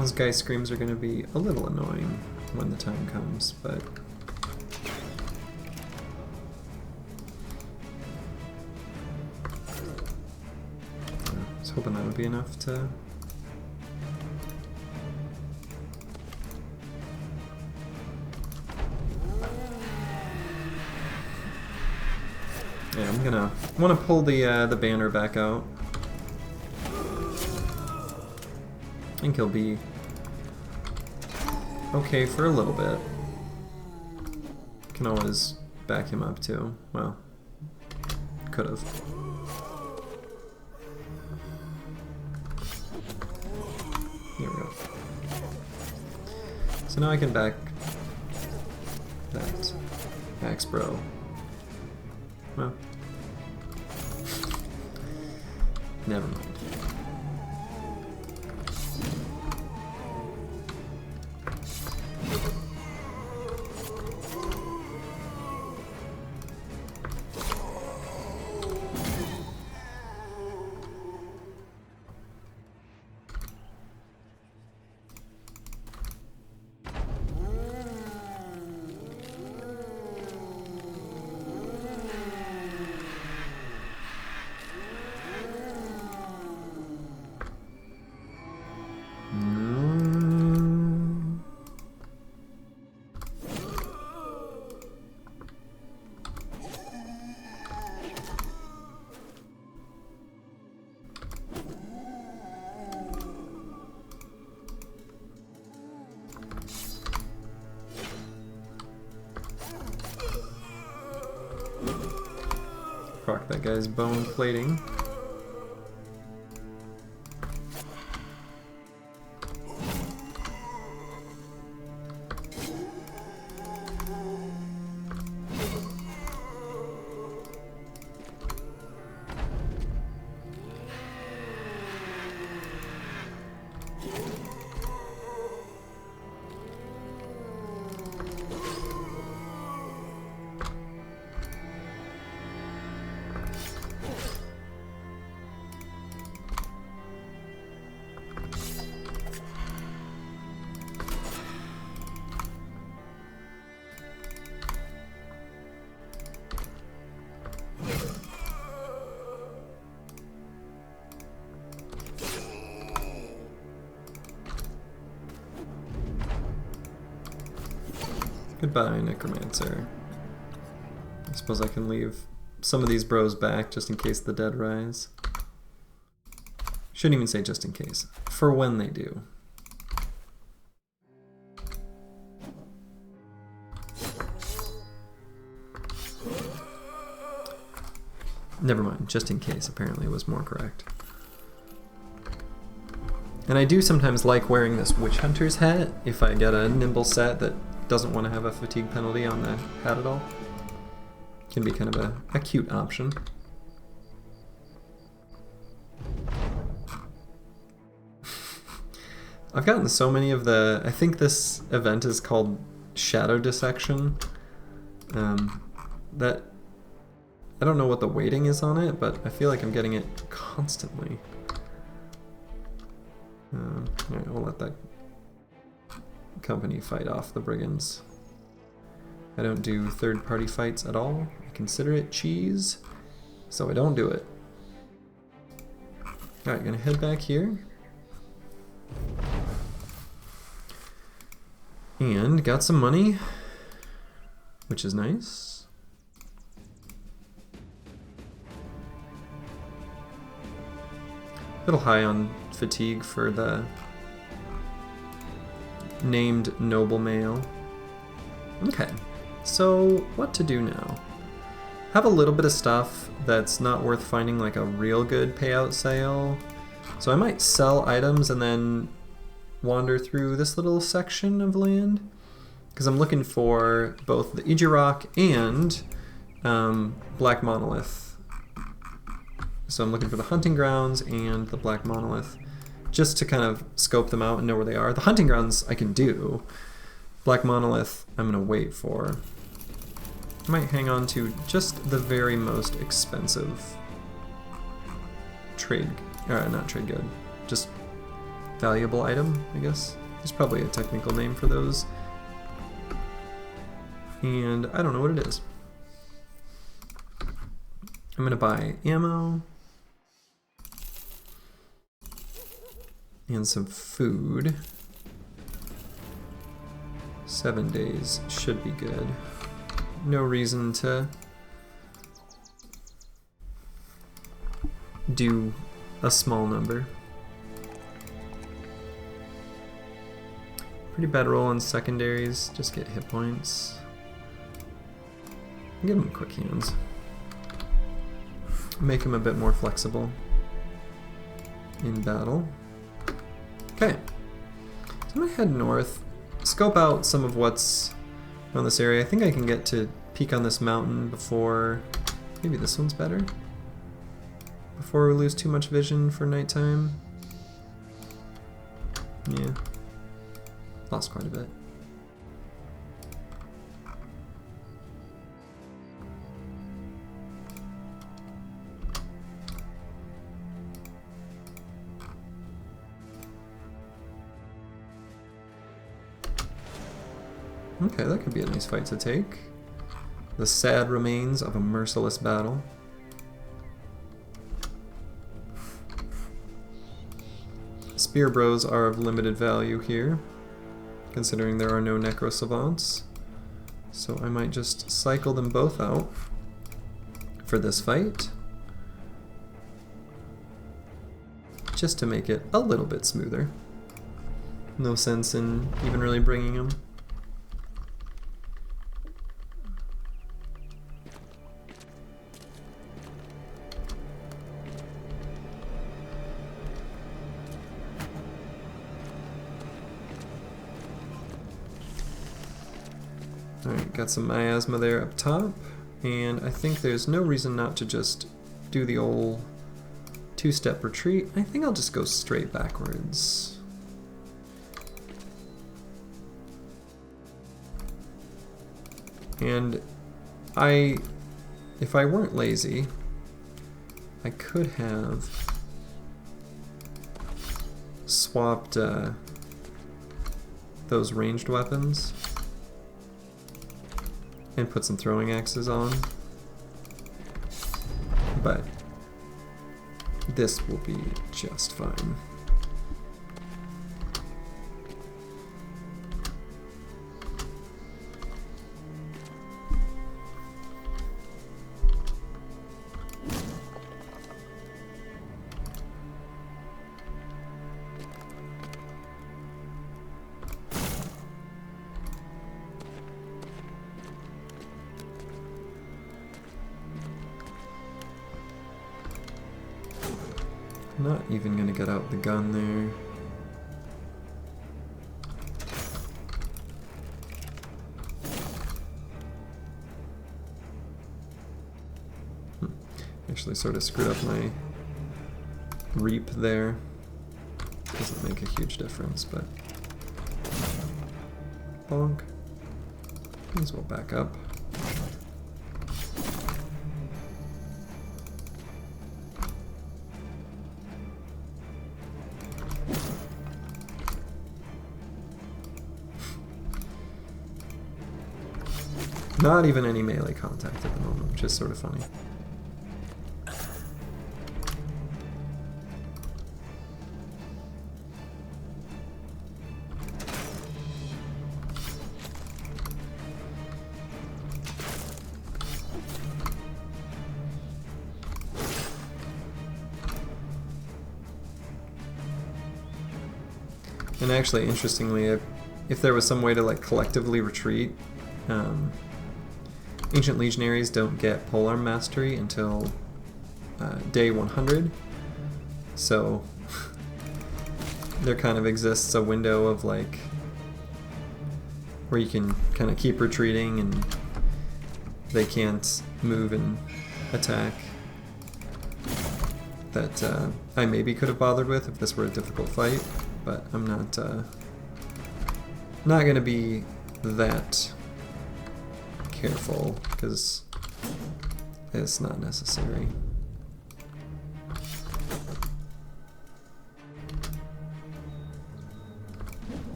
Those guy screams are going to be a little annoying when the time comes, but... I was hoping that would be enough to... Yeah, I'm gonna want to pull the banner back out. I think he'll be okay for a little bit. Can always back him up too. Well, could have. Here we go. So now I can back that axe bro. Well, never mind. Fuck, that guy's bone plating. Goodbye, Necromancer. I suppose I can leave some of these bros back just in case the dead rise. Shouldn't even say just in case. For when they do. Never mind, just in case apparently was more correct. And I do sometimes like wearing this Witch Hunter's hat if I get a nimble set that doesn't want to have a fatigue penalty on the hat at all. Can be kind of a cute option. I've gotten so many of the... I think this event is called Shadow Dissection. That... I don't know what the weighting is on it, but I feel like I'm getting it constantly. Alright, we'll let that company fight off the brigands. I don't do third-party fights at all. I consider it cheese, so I don't do it. Alright, gonna head back here. And got some money, which is nice. A little high on fatigue for the named noble male. Okay, so what to do now? Have a little bit of stuff that's not worth finding like a real good payout sale. So I might sell items and then wander through this little section of land. Because I'm looking for both the Ijirok and Black Monolith. So I'm looking for the hunting grounds and the Black Monolith, just to kind of scope them out and know where they are. The hunting grounds I can do. Black Monolith I'm going to wait for. I might hang on to just the very most expensive trade, not trade good, just valuable item, I guess. There's probably a technical name for those. And I don't know what it is. I'm gonna buy ammo and some food. 7 days should be good. No reason to do a small number. Pretty bad roll on secondaries, just get hit points. Give him quick hands. Make him a bit more flexible in battle. Okay, so I'm gonna head north, scope out some of what's around this area. I think I can get to peek on this mountain before, maybe this one's better, before we lose too much vision for nighttime. Yeah, lost quite a bit. Okay, that could be a nice fight to take. The sad remains of a merciless battle. Spear bros are of limited value here, considering there are no necro savants. So I might just cycle them both out for this fight, just to make it a little bit smoother. No sense in even really bringing them. Alright, got some miasma there up top, and I think there's no reason not to just do the old two-step retreat. I think I'll just go straight backwards. And if I weren't lazy, I could have swapped those ranged weapons and put some throwing axes on, but this will be just fine. Not even gonna get out the gun there. Actually sort of screwed up my reap there. Doesn't make a huge difference, but bonk. Might as well back up. Not even any melee contact at the moment, which is sort of funny. And actually, interestingly, if there was some way to like collectively retreat, Ancient Legionaries don't get polearm mastery until day 100, so there kind of exists a window of like where you can kind of keep retreating and they can't move and attack, that I maybe could have bothered with if this were a difficult fight, but I'm not going to be that careful because it's not necessary.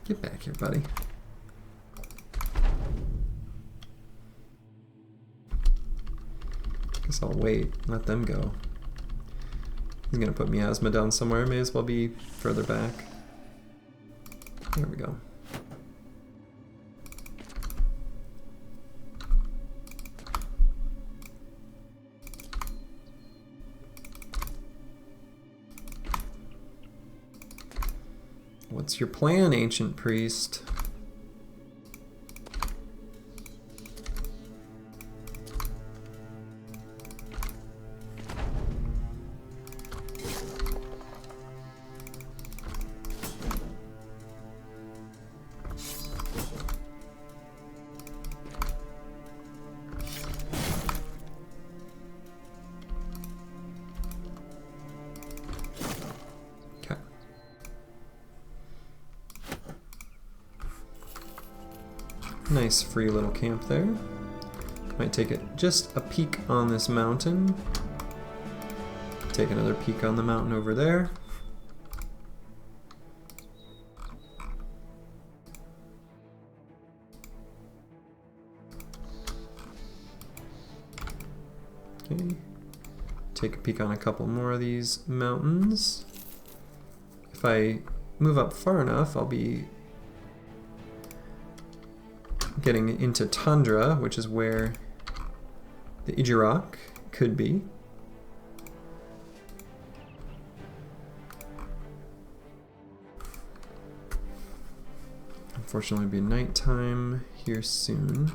Get back here, buddy. Guess I'll wait, let them go. He's gonna put miasma down somewhere, may as well be further back. There we go. What's your plan, ancient priest? Nice free little camp there. Might take it just a peek on this mountain. Take another peek on the mountain over there. Okay. Take a peek on a couple more of these mountains. If I move up far enough, I'll be getting into tundra, which is where the Ijirak could be. Unfortunately, it'll be nighttime here soon.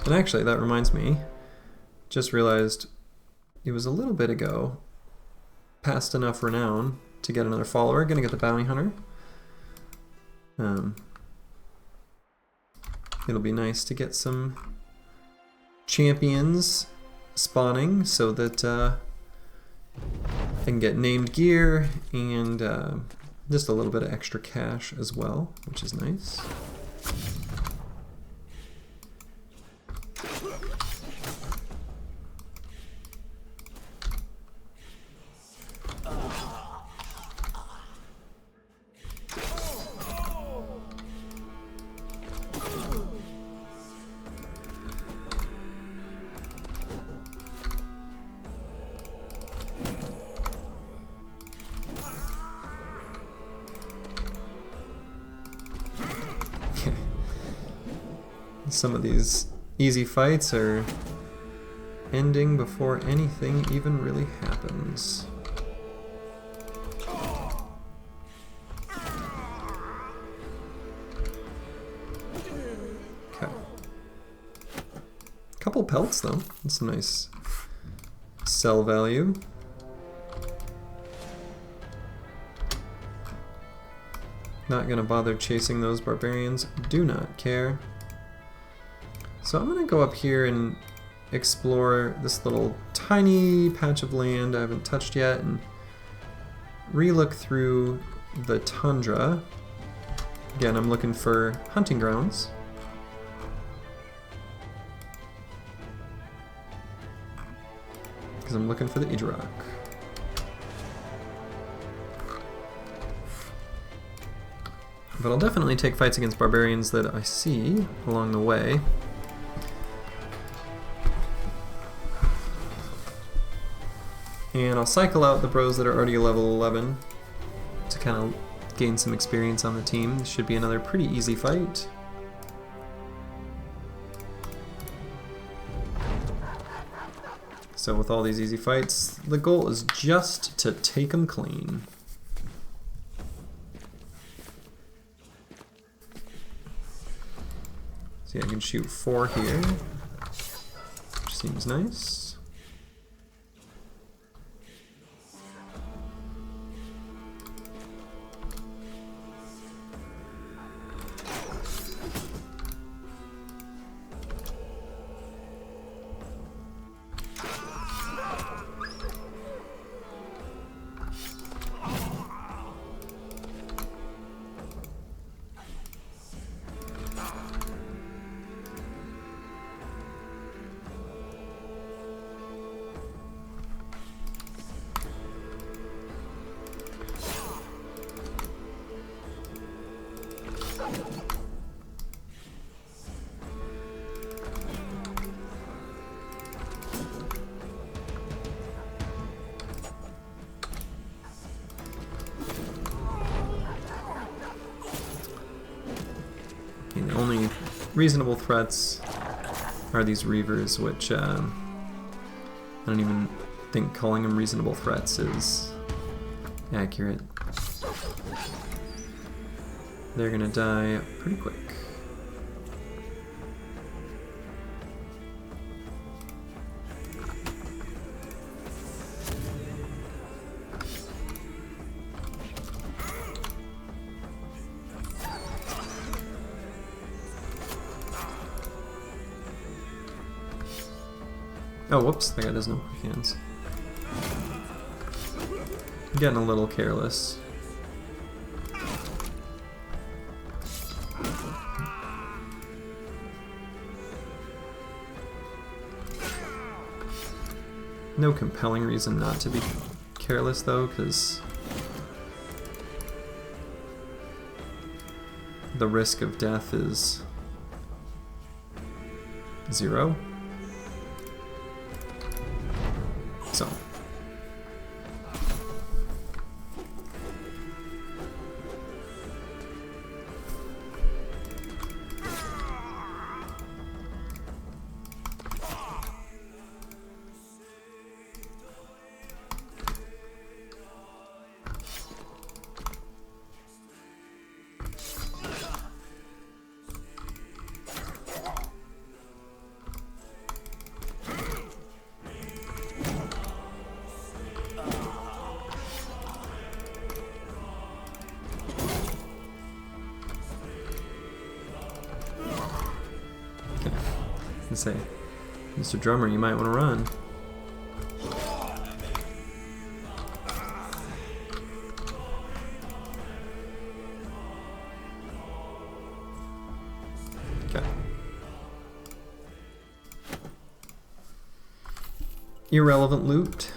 And actually, that reminds me, just realized it was a little bit ago, past enough renown to get another follower. Gonna get the bounty hunter. It'll be nice to get some champions spawning so that I can get named gear and just a little bit of extra cash as well, which is nice. Some of these easy fights are ending before anything even really happens. Okay. Couple pelts though. That's a nice sell value. Not gonna bother chasing those barbarians. Do not care. So I'm going to go up here and explore this little tiny patch of land I haven't touched yet and re-look through the tundra. Again, I'm looking for hunting grounds. Because I'm looking for the Ijirak. But I'll definitely take fights against barbarians that I see along the way. And I'll cycle out the bros that are already level 11 to kind of gain some experience on the team. This should be another pretty easy fight. So with all these easy fights, the goal is just to take them clean. See, I can shoot 4 here, which seems nice. only reasonable threats are these reavers, which I don't even think calling them reasonable threats is accurate. They're gonna die pretty quick. Oh, whoops, that guy doesn't have quick hands. I'm getting a little careless. No compelling reason not to be careless though, because the risk of death is 0. So. Say, Mr. Drummer, you might want to run. Okay. Irrelevant loot,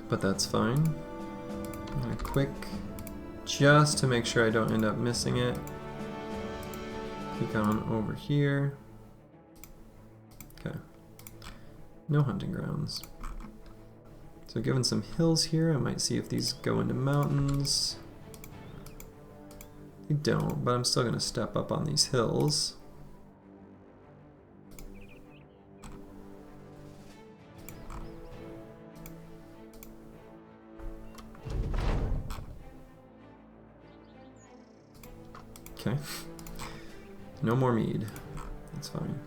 but that's fine. I'm gonna quick, just to make sure I don't end up missing it. Peek on over here. Okay. No hunting grounds. So given some hills here, I might see if these go into mountains. They don't, but I'm still gonna step up on these hills. Okay. No more mead. That's fine.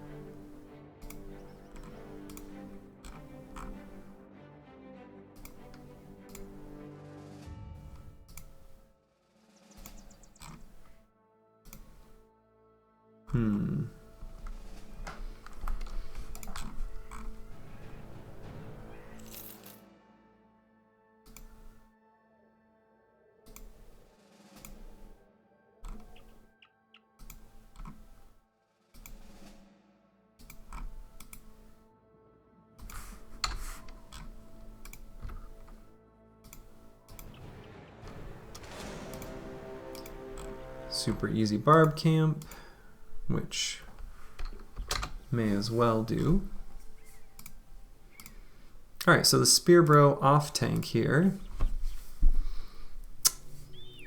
Super easy barb camp, which may as well do. Alright, so the Spear Bro off tank here.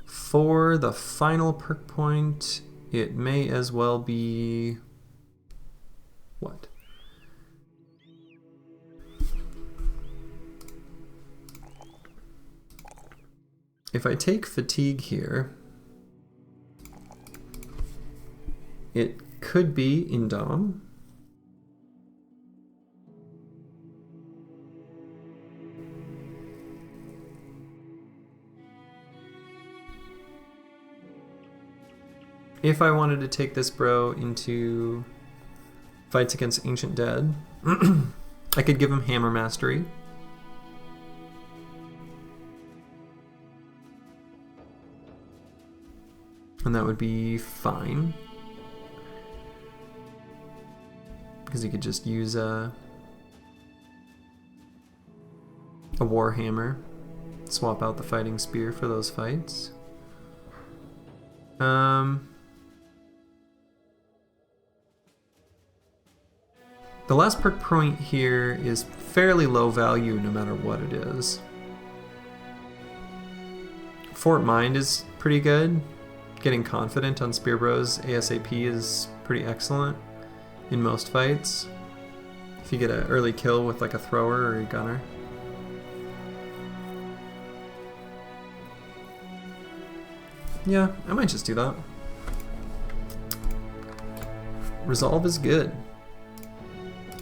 For the final perk point, it may as well be what? If I take fatigue here, it could be Indom. If I wanted to take this bro into fights against Ancient Dead, I could give him Hammer Mastery. And that would be fine. Because he could just use a Warhammer, swap out the Fighting Spear for those fights. The last perk point here is fairly low value no matter what it is. Fort Mind is pretty good. Getting confident on Spear Bros ASAP is pretty excellent in most fights. If you get an early kill with like a thrower or a gunner. Yeah, I might just do that. Resolve is good.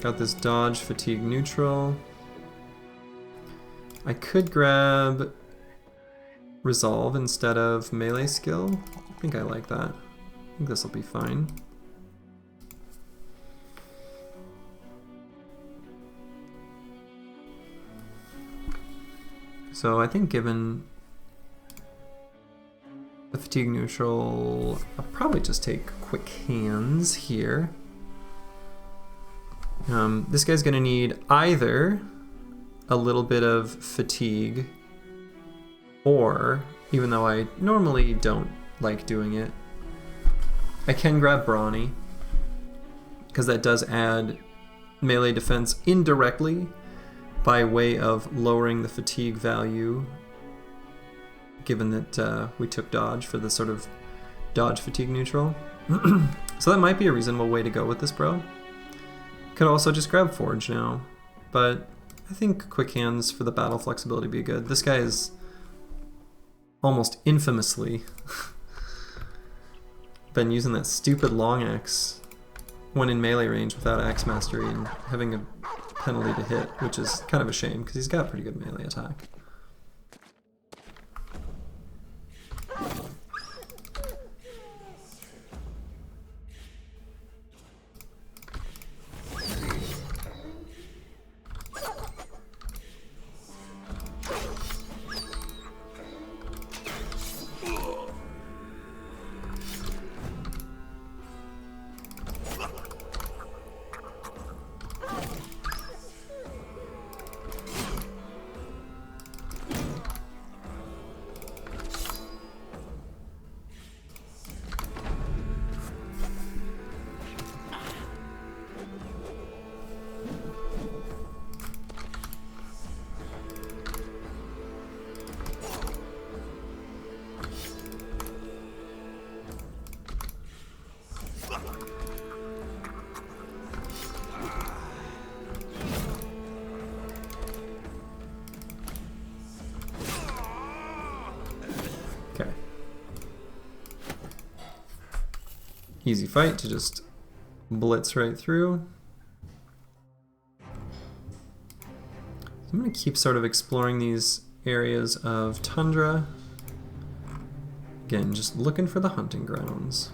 Got this dodge, fatigue, neutral. I could grab resolve instead of melee skill. I think I like that. I think this will be fine. So I think given the fatigue neutral, I'll probably just take quick hands here. This guy's gonna need either a little bit of fatigue, or, even though I normally don't like doing it, I can grab brawny, because that does add melee defense indirectly by way of lowering the fatigue value, given that we took dodge for the sort of dodge fatigue neutral. So that might be a reasonable way to go with this bro. Could also just grab forge now, but I think quick hands for the battle flexibility would be good. This guy is almost infamously been using that stupid long axe when in melee range without axe mastery and having a penalty to hit, which is kind of a shame because he's got pretty good melee attack. Easy fight to just blitz right through. I'm going to keep sort of exploring these areas of tundra. Again, just looking for the hunting grounds.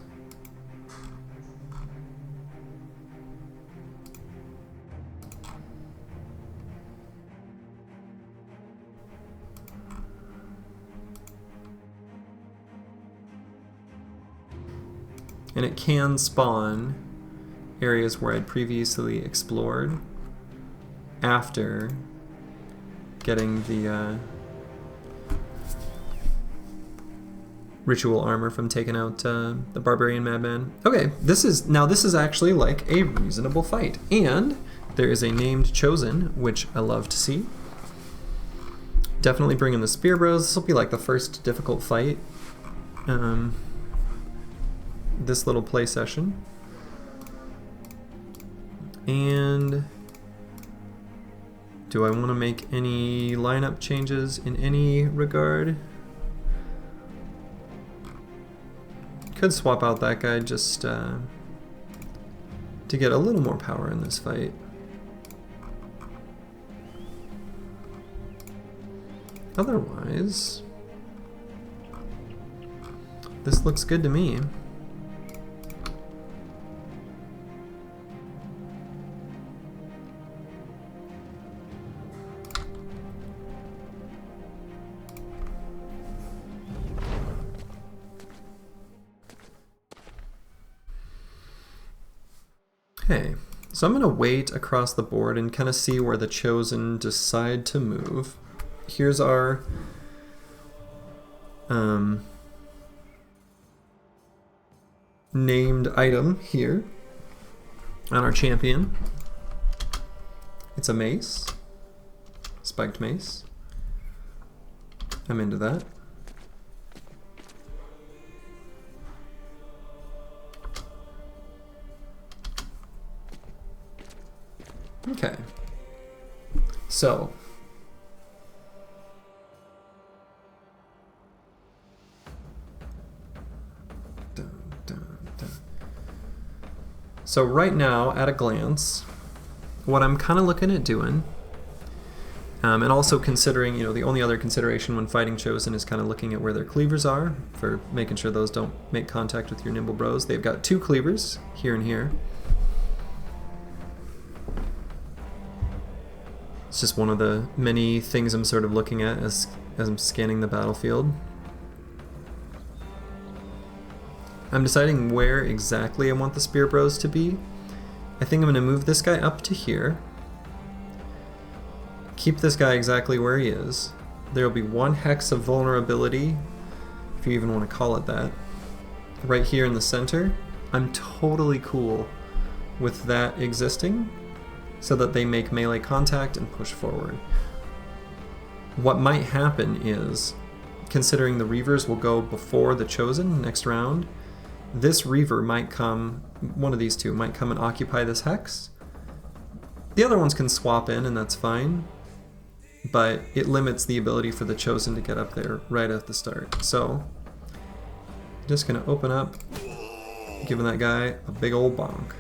And it can spawn areas where I'd previously explored after getting the ritual armor from taking out the barbarian madman. Okay, this is actually like a reasonable fight, and there is a named chosen, which I love to see. Definitely bring in the spear bros. This will be like the first difficult fight. This little play session. And do I want to make any lineup changes in any regard? Could swap out that guy just to get a little more power in this fight. Otherwise, this looks good to me. Okay, so I'm going to wait across the board and kind of see where the chosen decide to move. Here's our named item here on our champion. It's a mace, spiked mace. I'm into that. Okay. So. So right now, at a glance, what I'm kind of looking at doing, and also considering, the only other consideration when fighting Chosen is kind of looking at where their cleavers are for making sure those don't make contact with your nimble bros. They've got 2 cleavers, here and here. It's just one of the many things I'm sort of looking at as I'm scanning the battlefield. I'm deciding where exactly I want the Spear Bros to be. I think I'm going to move this guy up to here. Keep this guy exactly where he is. There will be 1 hex of vulnerability, if you even want to call it that, right here in the center. I'm totally cool with that existing, so that they make melee contact and push forward. What might happen is, considering the Reavers will go before the Chosen next round, this Reaver might come, one of these 2, might come and occupy this hex. The other ones can swap in and that's fine, but it limits the ability for the Chosen to get up there right at the start. So, just gonna open up, giving that guy a big old bonk.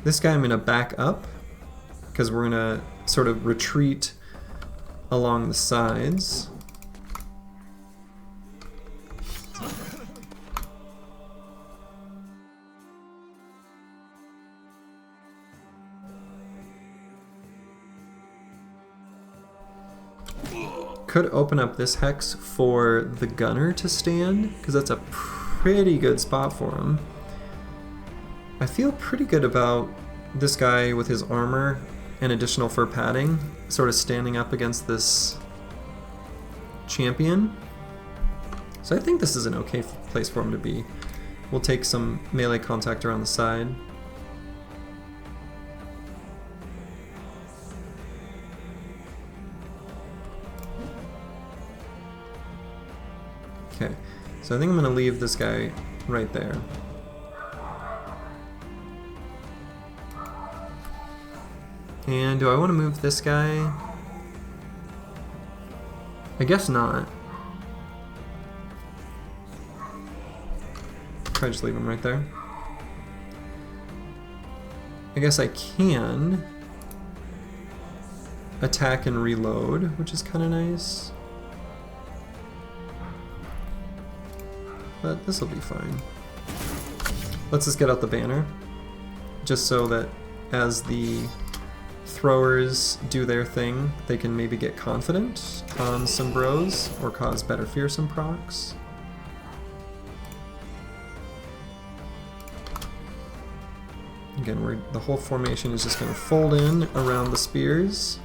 This guy I'm gonna back up, because we're going to sort of retreat along the sides. Could open up this hex for the gunner to stand, because that's a pretty good spot for him. I feel pretty good about this guy with his armor and additional fur padding sort of standing up against this champion. So I think this is an okay place for him to be. We'll take some melee contact around the side. Okay, so I think I'm going to leave this guy right there. And do I want to move this guy? I guess not. Probably just leave him right there. I guess I can attack and reload, which is kind of nice. But this will be fine. Let's just get out the banner, just so that as the throwers do their thing, they can maybe get confident on some bros or cause better fearsome procs. Again, the whole formation is just going to fold in around the spears.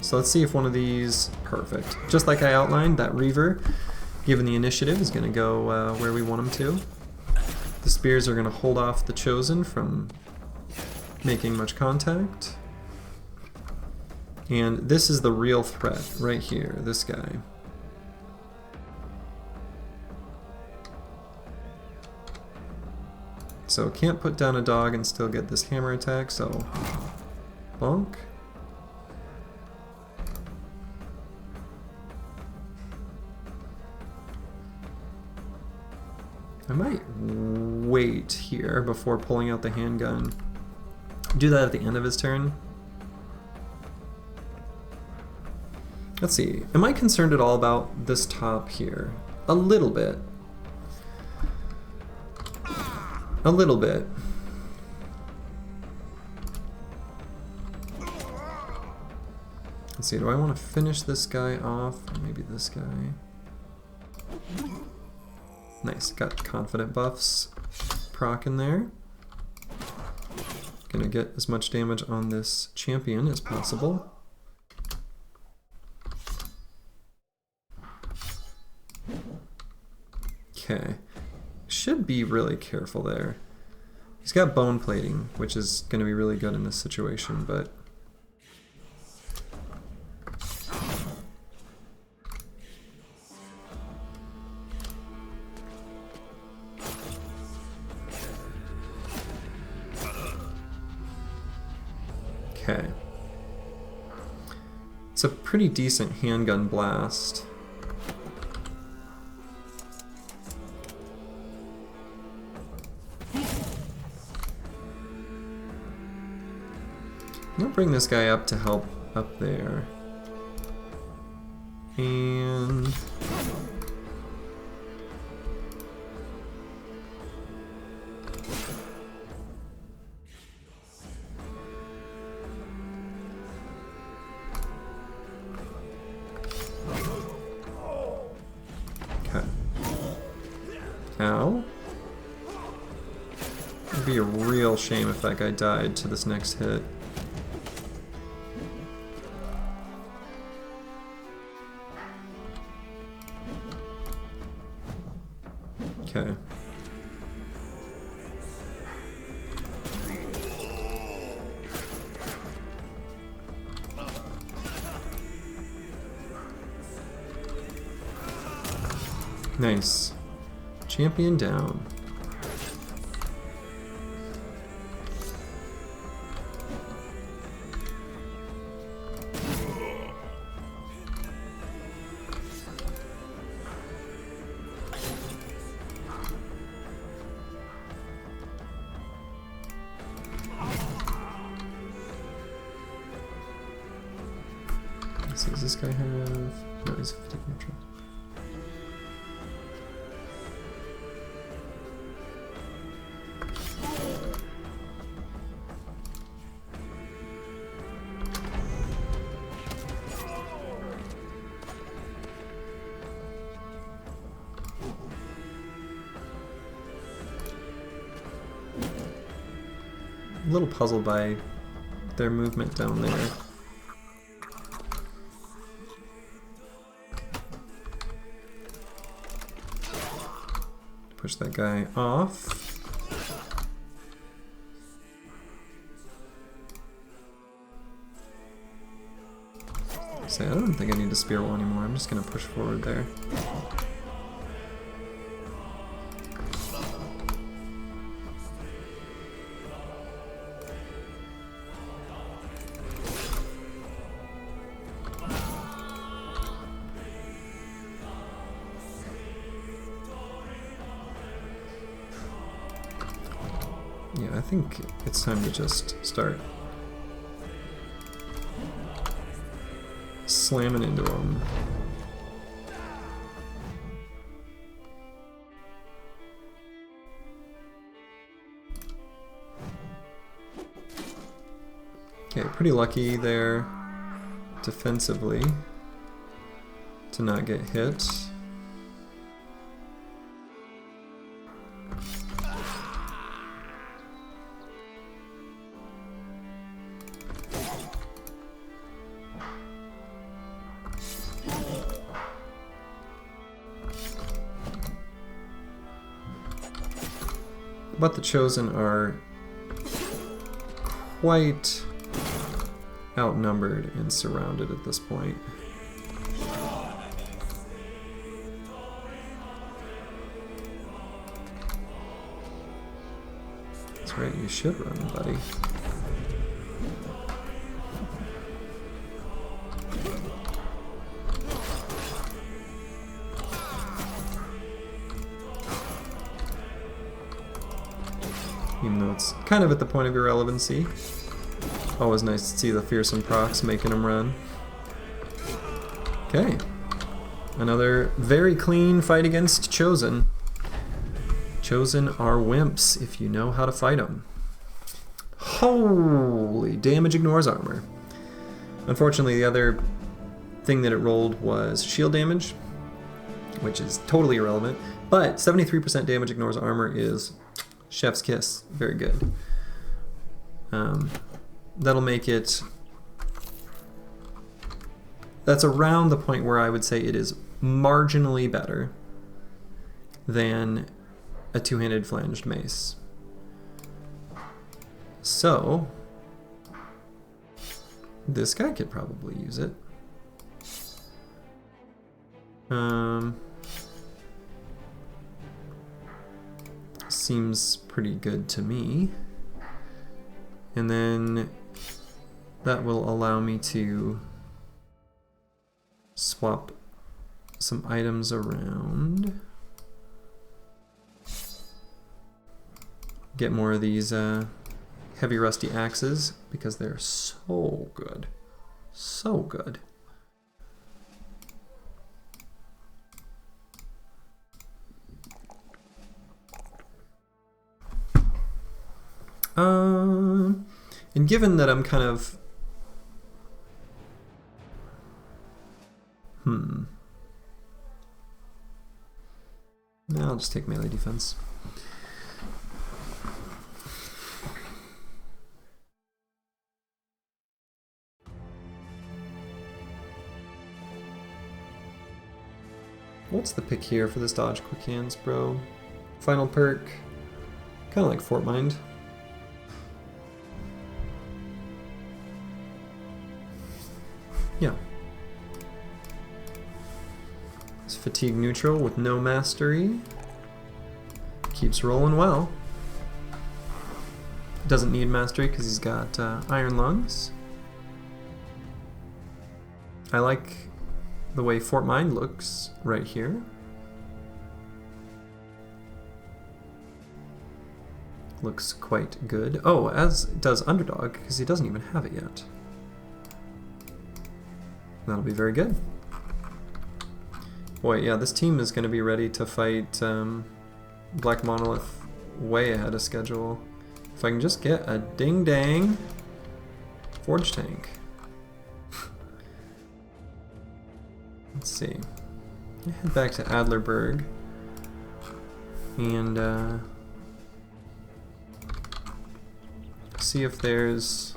So let's see if one of these, perfect. Just like I outlined, that Reaver, given the initiative, is going to go where we want him to. The spears are going to hold off the Chosen from making much contact. And this is the real threat right here, this guy. So can't put down a dog and still get this hammer attack, so bonk. I might wait here before pulling out the handgun. Do that at the end of his turn. Let's see. Am I concerned at all about this top here? A little bit. A little bit. Let's see, do I want to finish this guy off? Or maybe this guy. Nice, got confident buffs proc in there. Gonna get as much damage on this champion as possible. Okay. Should be really careful there. He's got bone plating, which is going to be really good in this situation, but pretty decent handgun blast. I'm gonna bring this guy up to help up there. And okay. Ow. It'd be a real shame if that guy died to this next hit. Okay. Nice. Champion down. So does this guy have... No, he's a fatigue neutral. A little puzzled by their movement down there. Push that guy off. Say, I don't think I need to spear wall anymore. I'm just gonna push forward there. Yeah, I think it's time to just start slamming into them. Okay, pretty lucky there defensively to not get hit. But the Chosen are quite outnumbered and surrounded at this point. That's right, you should run, buddy. Even though it's kind of at the point of irrelevancy. Always nice to see the fearsome procs making them run. Okay. Another very clean fight against Chosen. Chosen are wimps if you know how to fight them. Holy, damage ignores armor. Unfortunately, the other thing that it rolled was shield damage, which is totally irrelevant. But 73% damage ignores armor is chef's kiss. Very good. That'll make it... That's around the point where I would say it is marginally better than a two-handed flanged mace. So, this guy could probably use it. Seems pretty good to me. And then that will allow me to swap some items around. Get more of these heavy rusty axes because they're so good. So good. And given that I'm kind of no, I'll just take melee defense. What's the pick here for this dodge quick hands, bro? Final perk, kind of like Fort Mind. Yeah. It's fatigue neutral with no mastery. Keeps rolling well. Doesn't need mastery because he's got iron lungs. I like the way Fort Mind looks right here. Looks quite good. Oh, as does Underdog, because he doesn't even have it yet. That'll be very good. Boy, yeah, this team is going to be ready to fight Black Monolith way ahead of schedule. If I can just get a ding-dang Forge Tank. Let's see. Head back to Adlerberg and see if there's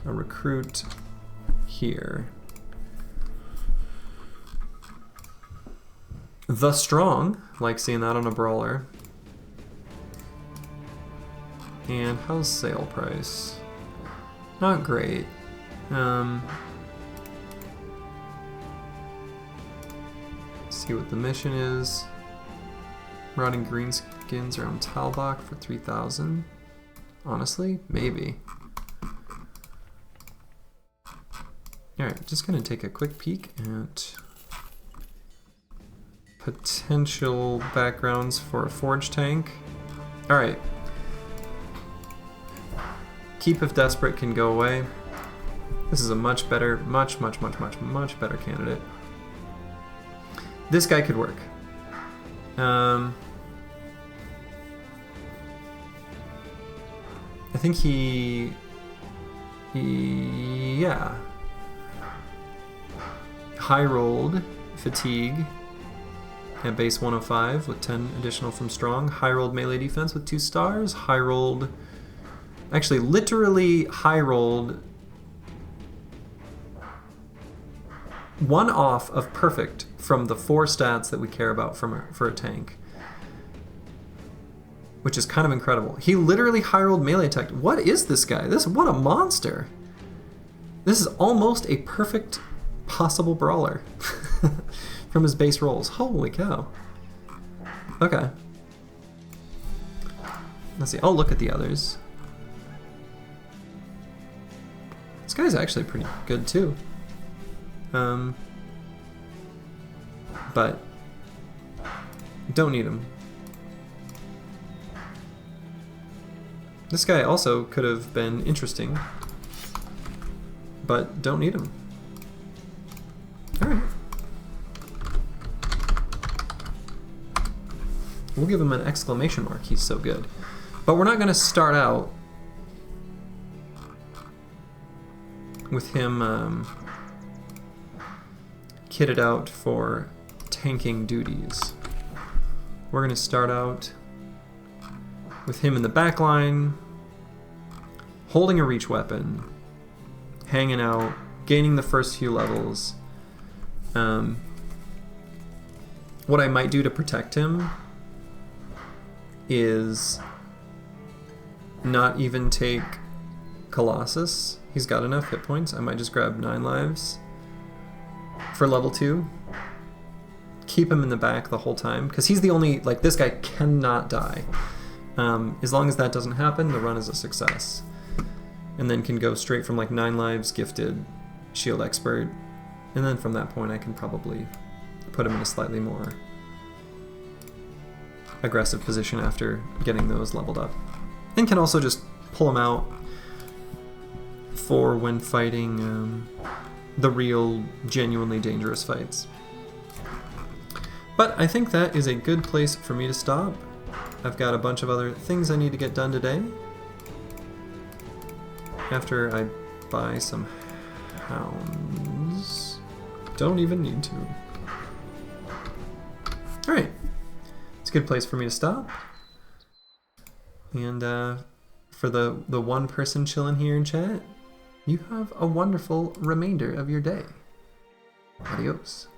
a recruit here. The Strong, like seeing that on a brawler. And how's sale price? Not great. See what the mission is. Rotting greenskins around Talbach for 3,000. Honestly, maybe. Alright, just gonna take a quick peek at potential backgrounds for a Forge Tank. Alright. Keep if desperate can go away. This is a much better, much better candidate. This guy could work. I think yeah. High rolled, fatigue, at base 105 with 10 additional from strong. High rolled melee defense with 2 stars. High rolled, actually literally high rolled, 1 off of perfect from the 4 stats that we care about for a tank. Which is kind of incredible. He literally high rolled melee attack. What is this guy? What a monster. This is almost a perfect possible brawler from his base rolls. Holy cow. Okay. Let's see. I'll look at the others. This guy's actually pretty good too. But don't need him. This guy also could have been interesting, but don't need him. Alright. We'll give him an exclamation mark, he's so good. But we're not going to start out with him kitted out for tanking duties. We're going to start out with him in the back line, holding a reach weapon, hanging out, gaining the first few levels. What I might do to protect him is not even take Colossus. He's got enough hit points. I might just grab 9 lives for level 2. Keep him in the back the whole time, because he's the only, like, this guy cannot die. As long as that doesn't happen, the run is a success. And then can go straight from like 9 lives, gifted, shield expert, And then from that point I can probably put him in a slightly more aggressive position after getting those leveled up. And can also just pull him out for when fighting the real, genuinely dangerous fights. But I think that is a good place for me to stop. I've got a bunch of other things I need to get done today. After I buy some hounds. Don't even need to. Alright. It's a good place for me to stop. And for the one person chilling here in chat, you have a wonderful remainder of your day. Adios.